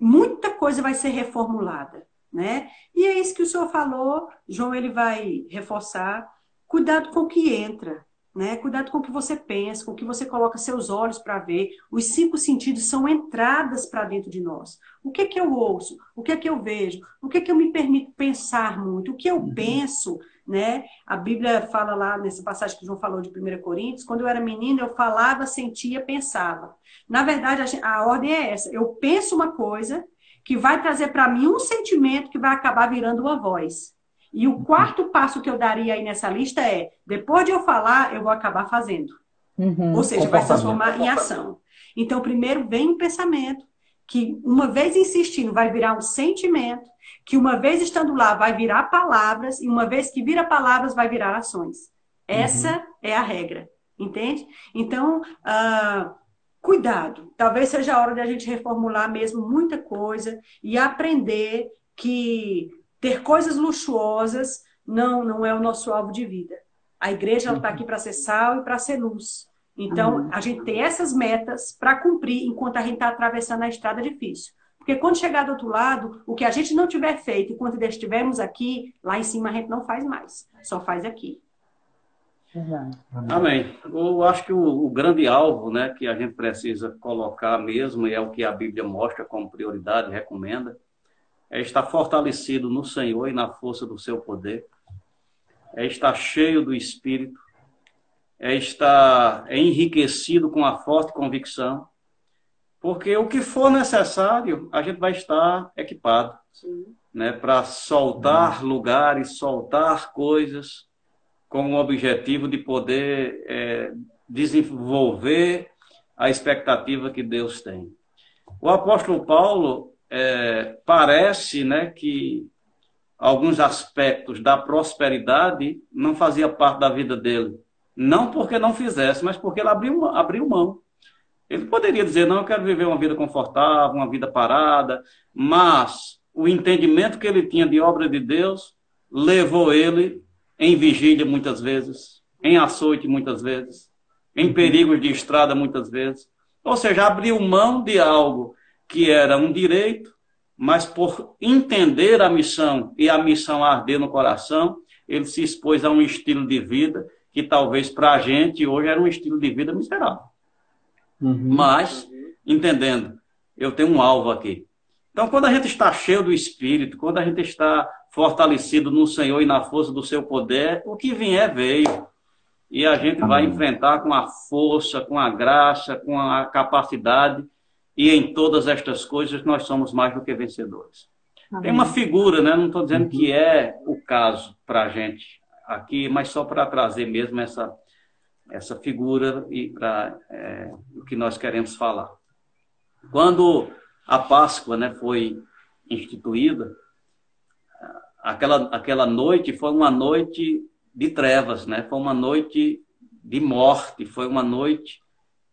muita coisa vai ser reformulada, né? E é isso que o senhor falou, João, ele vai reforçar. Cuidado com o que entra, né? Cuidado com o que você pensa, com o que você coloca seus olhos para ver. Os 5 sentidos são entradas para dentro de nós. O que é que eu ouço? O que é que eu vejo? O que é que eu me permito pensar muito? O que eu penso, né? A Bíblia fala lá, nessa passagem que o João falou de 1 Coríntios, quando eu era menina, eu falava, sentia, pensava. Na verdade, a ordem é essa. Eu penso uma coisa que vai trazer para mim um sentimento que vai acabar virando uma voz. E o 4º passo que eu daria aí nessa lista é, depois de eu falar, eu vou acabar fazendo. Ou seja, vai se transformar em ação. Então, primeiro vem um pensamento, que uma vez insistindo vai virar um sentimento, que uma vez estando lá vai virar palavras, e uma vez que vira palavras vai virar ações. Essa é a regra, entende? Então, cuidado. Talvez seja a hora de a gente reformular mesmo muita coisa e aprender que ter coisas luxuosas não é o nosso alvo de vida. A igreja está aqui para ser sal e para ser luz. Então, a gente tem essas metas para cumprir enquanto a gente está atravessando a estrada difícil. Porque quando chegar do outro lado, o que a gente não tiver feito, enquanto ainda estivermos aqui, lá em cima a gente não faz mais. Só faz aqui. Amém. Eu acho que o grande alvo, né, que a gente precisa colocar mesmo, e é o que a Bíblia mostra como prioridade, recomenda, é estar fortalecido no Senhor e na força do seu poder, é estar cheio do Espírito, é estar enriquecido com a forte convicção, porque o que for necessário, a gente vai estar equipado, né, para soltar lugares, soltar coisas, com o objetivo de poder desenvolver a expectativa que Deus tem. O apóstolo Paulo parece, né, que alguns aspectos da prosperidade não fazia parte da vida dele. Não porque não fizesse, mas porque ele abriu mão. Ele poderia dizer, não, eu quero viver uma vida confortável, uma vida parada, mas o entendimento que ele tinha de obra de Deus levou ele em vigília muitas vezes, em açoite muitas vezes, em perigos de estrada muitas vezes. Ou seja, abriu mão de algo que era um direito, mas por entender a missão e a missão arder no coração, ele se expôs a um estilo de vida que talvez para a gente hoje era um estilo de vida miserável. Mas, entendendo, eu tenho um alvo aqui. Então, quando a gente está cheio do Espírito, quando a gente está fortalecido no Senhor e na força do seu poder, o que vier veio. E a gente vai enfrentar com a força, com a graça, com a capacidade, e em todas estas coisas nós somos mais do que vencedores. Tem uma figura, né? Não estou dizendo que é o caso para a gente aqui, mas só para trazer mesmo essa figura e para o que nós queremos falar. Quando a Páscoa, né, foi instituída, aquela noite foi uma noite de trevas, né? Foi uma noite de morte, foi uma noite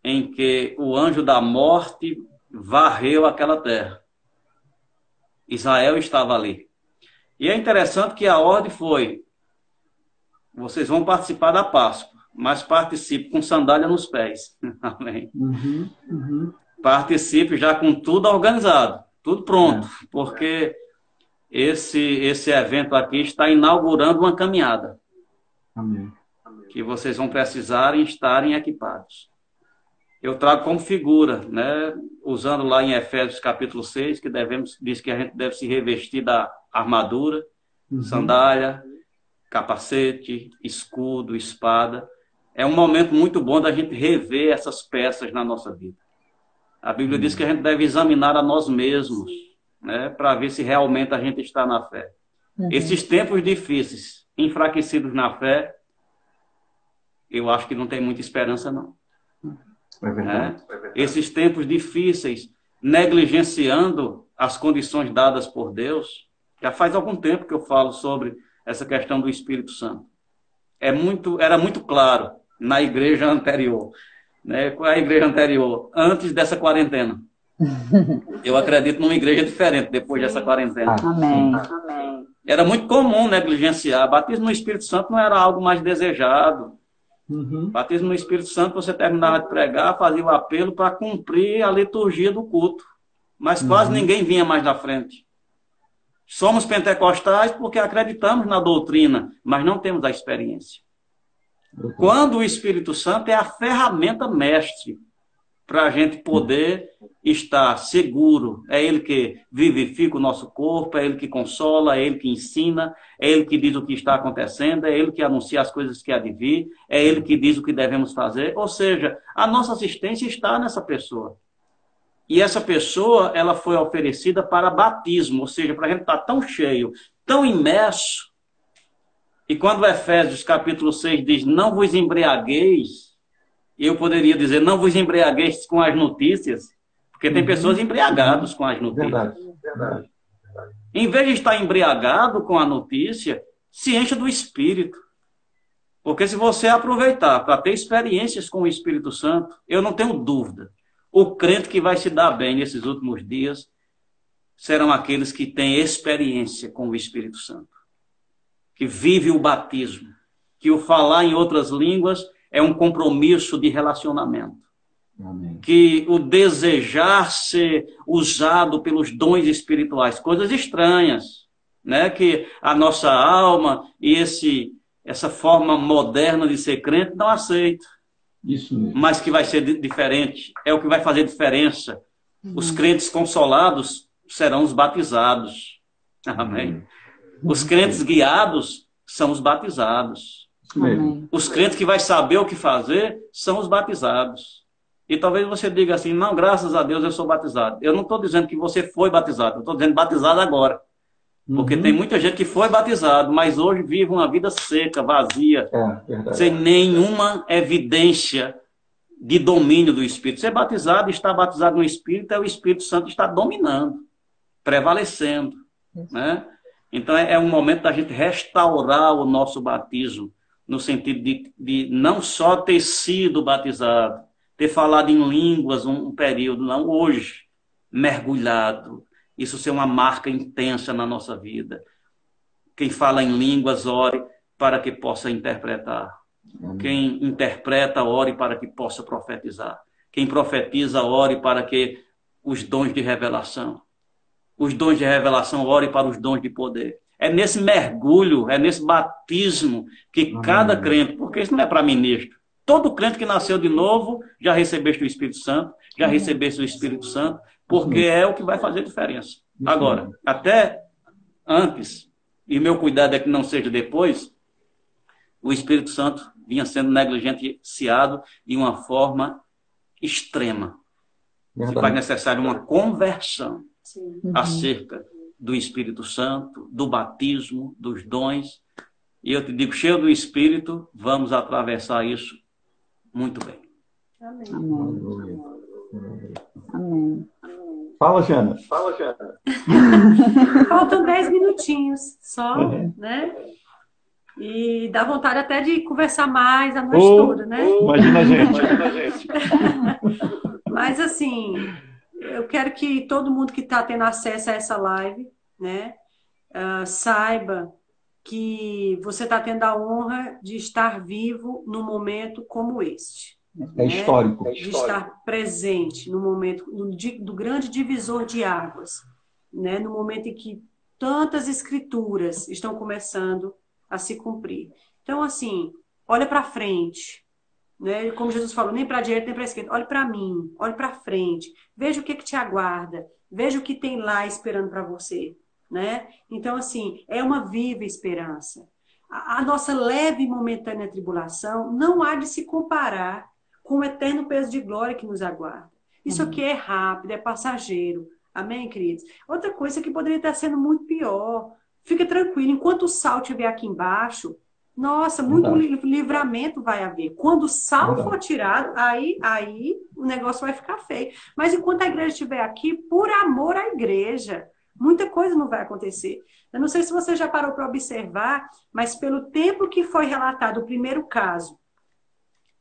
em que o anjo da morte varreu aquela terra. Israel estava ali. E é interessante que a ordem foi: vocês vão participar da Páscoa, mas participe com sandália nos pés. Amém. Participe já com tudo organizado, tudo pronto, porque esse evento aqui está inaugurando uma caminhada. Amém. Que vocês vão precisar estarem equipados. Eu trago como figura, né, usando lá em Efésios capítulo 6, que diz que a gente deve se revestir da armadura, sandália, capacete, escudo, espada. É um momento muito bom da gente rever essas peças na nossa vida. A Bíblia diz que a gente deve examinar a nós mesmos, né, para ver se realmente a gente está na fé. Esses tempos difíceis, enfraquecidos na fé, eu acho que não tem muita esperança, não. É verdade. Esses tempos difíceis, negligenciando as condições dadas por Deus, já faz algum tempo que eu falo sobre essa questão do Espírito Santo. Era muito claro na igreja anterior, né? Qual é a igreja anterior? Antes dessa quarentena. Eu acredito numa igreja diferente depois dessa quarentena. Amém. Era muito comum negligenciar. Batismo no Espírito Santo não era algo mais desejado. Batismo no Espírito Santo, você terminava de pregar, fazia o apelo para cumprir a liturgia do culto. Mas quase ninguém vinha mais na frente. Somos pentecostais porque acreditamos na doutrina, mas não temos a experiência. Quando o Espírito Santo é a ferramenta mestre para a gente poder estar seguro. É Ele que vivifica o nosso corpo, é Ele que consola, é Ele que ensina, é Ele que diz o que está acontecendo, é Ele que anuncia as coisas que há de vir, é Ele que diz o que devemos fazer. Ou seja, a nossa assistência está nessa pessoa. E essa pessoa, ela foi oferecida para batismo, ou seja, para a gente estar tão cheio, tão imerso. E quando Efésios capítulo 6 diz, não vos embriagueis, Eu poderia dizer, não vos embriagueis com as notícias, porque tem pessoas embriagadas com as notícias. Verdade, verdade. Em vez de estar embriagado com a notícia, se encha do Espírito. Porque se você aproveitar para ter experiências com o Espírito Santo, eu não tenho dúvida, o crente que vai se dar bem nesses últimos dias serão aqueles que têm experiência com o Espírito Santo, que vive o batismo, que o falar em outras línguas é um compromisso de relacionamento. Amém. Que o desejar ser usado pelos dons espirituais, coisas estranhas, né? Que a nossa alma e essa forma moderna de ser crente não aceita. Isso mesmo. Mas que vai ser diferente, é o que vai fazer diferença. Os crentes consolados serão os batizados. Amém. Os crentes guiados são os batizados. Isso mesmo. Os crentes que vai saber o que fazer são os batizados. E talvez você diga assim, não, graças a Deus eu sou batizado. Eu não estou dizendo que você foi batizado, eu estou dizendo batizado agora. Porque tem muita gente que foi batizado, mas hoje vive uma vida seca, vazia, sem nenhuma evidência de domínio do Espírito. Ser batizado, estar batizado no Espírito, é o Espírito Santo está dominando, prevalecendo. Né? Então é um momento da gente restaurar o nosso batismo, no sentido de não só ter sido batizado, ter falado em línguas um período, não, hoje, mergulhado. Isso ser uma marca intensa na nossa vida. Quem fala em línguas, ore para que possa interpretar. Quem interpreta, ore para que possa profetizar. Quem profetiza, ore para que os dons de revelação. Os dons de revelação, ore para os dons de poder. É nesse mergulho, é nesse batismo que cada crente, porque isso não é para ministro. Todo crente que nasceu de novo já recebeste o Espírito Santo, já recebeste o Espírito Santo, porque é o que vai fazer diferença. Agora, até antes, e meu cuidado é que não seja depois, o Espírito Santo vinha sendo negligenciado de uma forma extrema. Se faz necessário uma conversão acerca do Espírito Santo, do batismo, dos dons. E eu te digo, cheio do Espírito, vamos atravessar isso muito bem. Amém. Amém. Fala, Jana. Faltam 10 minutinhos só, né? E dá vontade até de conversar mais a noite toda, né? Imagina a gente. Mas, assim, eu quero que todo mundo que está tendo acesso a essa live, né, saiba que você está tendo a honra de estar vivo num momento como este. É histórico. De estar presente no momento do grande divisor de águas, né? No momento em que tantas escrituras estão começando a se cumprir. Então, assim, olha para frente, né? Como Jesus falou, nem para a direita nem para a esquerda. Olhe para mim, olhe para frente, veja o que te aguarda, veja o que tem lá esperando para você, né? Então, assim, é uma viva esperança. A nossa leve e momentânea tribulação não há de se comparar com o eterno peso de glória que nos aguarda. Isso aqui é rápido, é passageiro. Amém, queridos? Outra coisa que poderia estar sendo muito pior. Fica tranquilo, enquanto o sal estiver aqui embaixo, nossa, muito livramento vai haver. Quando o sal for tirado, aí o negócio vai ficar feio. Mas enquanto a igreja estiver aqui, por amor à igreja, muita coisa não vai acontecer. Eu não sei se você já parou para observar, mas pelo tempo que foi relatado o primeiro caso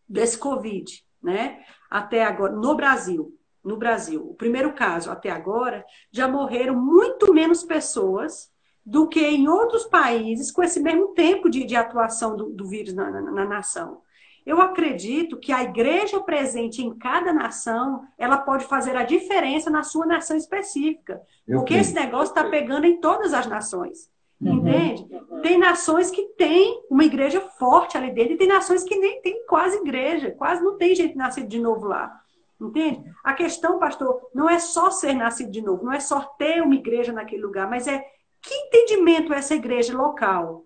desse Covid, né? Até agora, no Brasil, o primeiro caso até agora, já morreram muito menos pessoas do que em outros países com esse mesmo tempo de atuação do vírus na nação. Eu acredito que a igreja presente em cada nação, ela pode fazer a diferença na sua nação específica. Porque esse negócio está pegando em todas as nações. Entende? Tem nações que têm uma igreja forte ali dentro e tem nações que nem tem quase igreja, quase não tem gente nascida de novo lá. Entende? A questão, pastor, não é só ser nascido de novo, não é só ter uma igreja naquele lugar, mas é que entendimento essa igreja local,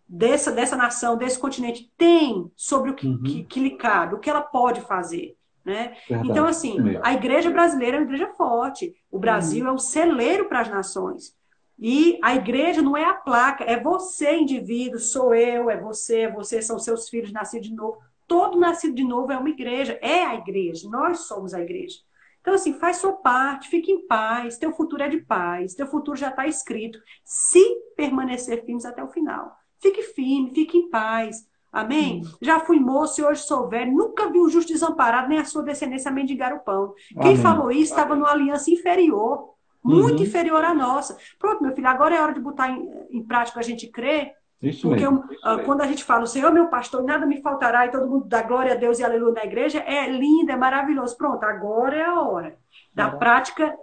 dessa nação, desse continente, tem sobre o que lhe cabe, o que ela pode fazer. Né? Então, assim, a igreja brasileira é uma igreja forte. O Brasil é um celeiro para as nações. E a igreja não é a placa, é você, indivíduo, sou eu, é você, são seus filhos nascidos de novo. todo nascido de novo é uma igreja, é a igreja, nós somos a igreja. Então, assim, faz sua parte, fique em paz, teu futuro é de paz, teu futuro já está escrito, se permanecer firmes até o final. Fique firme, fique em paz. Amém? Já fui moço e hoje sou velho, nunca vi o justo desamparado, nem a sua descendência mendigar o pão. Quem Amém. falou isso estava numa aliança inferior, muito inferior à nossa. Pronto, meu filho, agora é hora de botar em prática a gente crer. Isso Porque mesmo. quando a gente fala, o Senhor é meu pastor, nada me faltará, e todo mundo dá glória a Deus e aleluia na igreja, é lindo, é maravilhoso. Pronto, agora é a hora da prática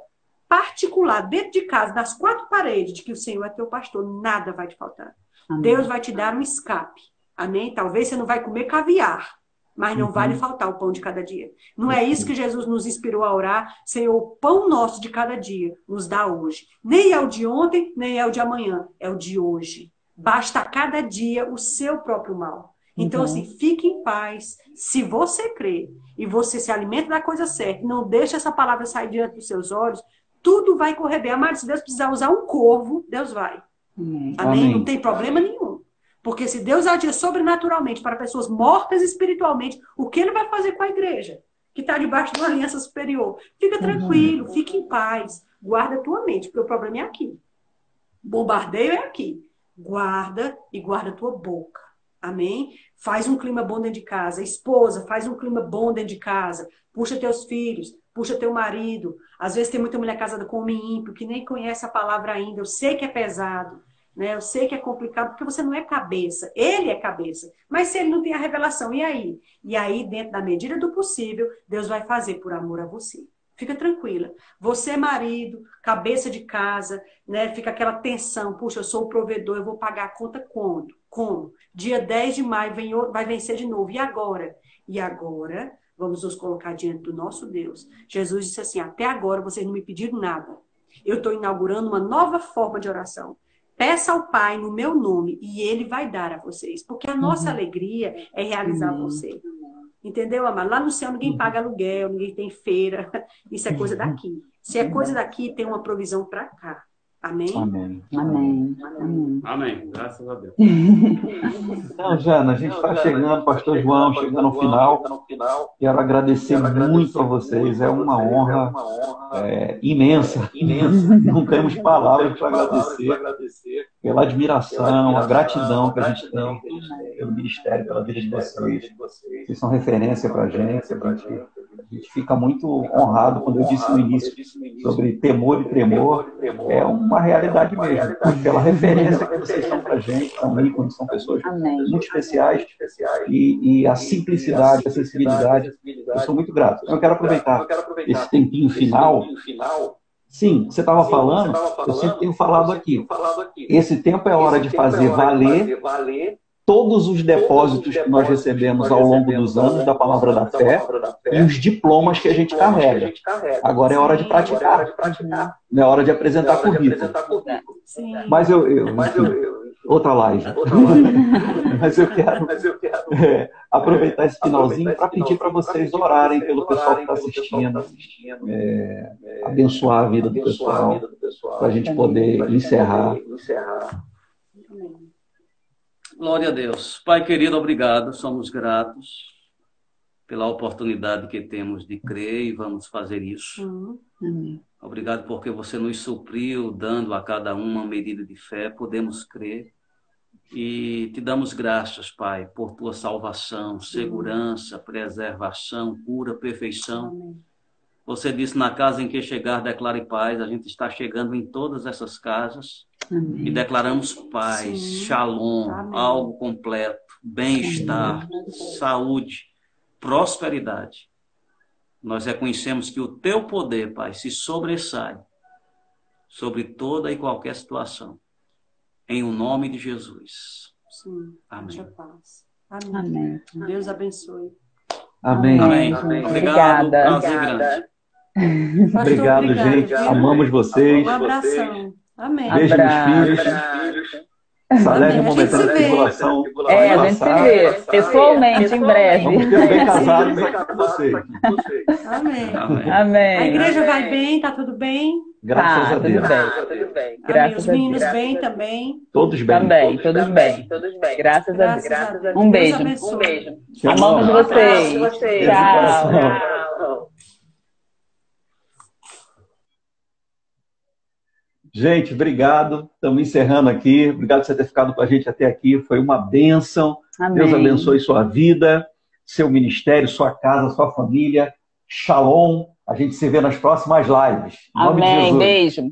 particular, dentro de casa, nas quatro paredes, de que o Senhor é teu pastor, nada vai te faltar. Amém. Deus vai te dar um escape. Amém? Talvez você não vai comer caviar, mas não vai lhe faltar o pão de cada dia. Não é isso que Jesus nos inspirou a orar? Senhor, o pão nosso de cada dia nos dá hoje. Nem é o de ontem, nem é o de amanhã, é o de hoje. Basta a cada dia o seu próprio mal. Então, assim, fique em paz. Se você crê e você se alimenta da coisa certa, não deixa essa palavra sair diante dos seus olhos, tudo vai correr bem. Amado, se Deus precisar usar um corvo, Deus vai. Amém? Amém. Não tem problema nenhum. Porque se Deus agir sobrenaturalmente para pessoas mortas espiritualmente, o que ele vai fazer com a igreja? Que está debaixo de uma aliança superior. Fica tranquilo, fique em paz. Guarda a tua mente, porque o problema é aqui. Bombardeio é aqui. Guarda e guarda a tua boca. Amém? Faz um clima bom dentro de casa. Esposa, faz um clima bom dentro de casa. Puxa teus filhos, puxa teu marido. Às vezes tem muita mulher casada com homem ímpio, que nem conhece a palavra ainda. Eu sei que é pesado, né? Eu sei que é complicado, porque você não é cabeça. Ele é cabeça. Mas se ele não tem a revelação, e aí? E aí, dentro da medida do possível, Deus vai fazer por amor a você. Fica tranquila. Você, marido, cabeça de casa, né? Fica aquela tensão. Puxa, eu sou o provedor, eu vou pagar a conta quando? Como? Dia 10 de maio vai vencer de novo. E agora? E agora, vamos nos colocar diante do nosso Deus. Jesus disse assim, até agora vocês não me pediram nada. Eu estou inaugurando uma nova forma de oração. Peça ao Pai no meu nome e Ele vai dar a vocês. Porque a nossa alegria é realizar você. Entendeu, amado? Lá no céu ninguém paga aluguel, ninguém tem feira. Isso é coisa daqui. Se é coisa daqui, tem uma provisão para cá. Amém? Amém. Amém. Amém. Amém. Graças a Deus. Então, Jana, a gente está chegando, pastor João, chegando no final. Quero agradecer muito a vocês. É uma honra imensa. Não temos palavras para agradecer pela admiração, a gratidão que a gente tem pelo ministério, pela vida de vocês. Vocês são referência para a gente. A gente fica muito honrado quando eu disse no início sobre temor e tremor. É uma realidade mesmo. Pela referência que vocês são para a gente, são ícones, são pessoas muito especiais. E a simplicidade, a sensibilidade, eu sou muito grato. Eu quero aproveitar esse tempinho final. Sim, você estava falando, eu sempre tenho falado aqui. Esse tempo é hora de fazer valer todos os depósitos que nós recebemos ao longo dos anos da palavra da fé e os diplomas que a gente carrega. Agora é hora de praticar. Não é hora de apresentar currículo. Mas outra live. Mas eu quero aproveitar esse finalzinho para pedir para vocês orarem pelo pessoal que está assistindo, abençoar a vida do pessoal, para a gente poder encerrar. Glória a Deus. Pai querido, obrigado. Somos gratos pela oportunidade que temos de crer e vamos fazer isso. Obrigado porque você nos supriu, dando a cada um uma medida de fé. Podemos crer. E te damos graças, Pai, por tua salvação, segurança, preservação, cura, perfeição. Você disse, na casa em que chegar, declare paz. A gente está chegando em todas essas casas. Amém. E declaramos paz, shalom, algo completo, bem-estar, saúde, prosperidade. Nós reconhecemos que o teu poder, Pai, se sobressai sobre toda e qualquer situação. Em o nome de Jesus. Sim. Amém. Amém. Deus abençoe. Amém. Amém. Obrigado. Prazer grande. Obrigado, gente. Amamos vocês. Um abração. Amém. Beijo nos filhos. Salete momentânea de tribulação. A gente se vê pessoalmente em breve. Vamos ter bem casados aqui com vocês. Amém. Amém. A igreja vai bem, tá tudo bem? Graças a tudo Deus. bem, tudo bem. Amém. Graças Os a meninos Deus. bem também. Todos bem. Também, todos bem. Graças a Graças a Deus. Deus. Um Deus beijo. abençoe. Te Amamos amamos. vocês. Beijo no coração. Tchau. Gente, obrigado. Estamos encerrando aqui. Obrigado por você ter ficado com a gente até aqui. Foi uma bênção. Amém. Deus abençoe sua vida, seu ministério, sua casa, sua família. Shalom. A gente se vê nas próximas lives. Em nome de Amém. Jesus. Beijo.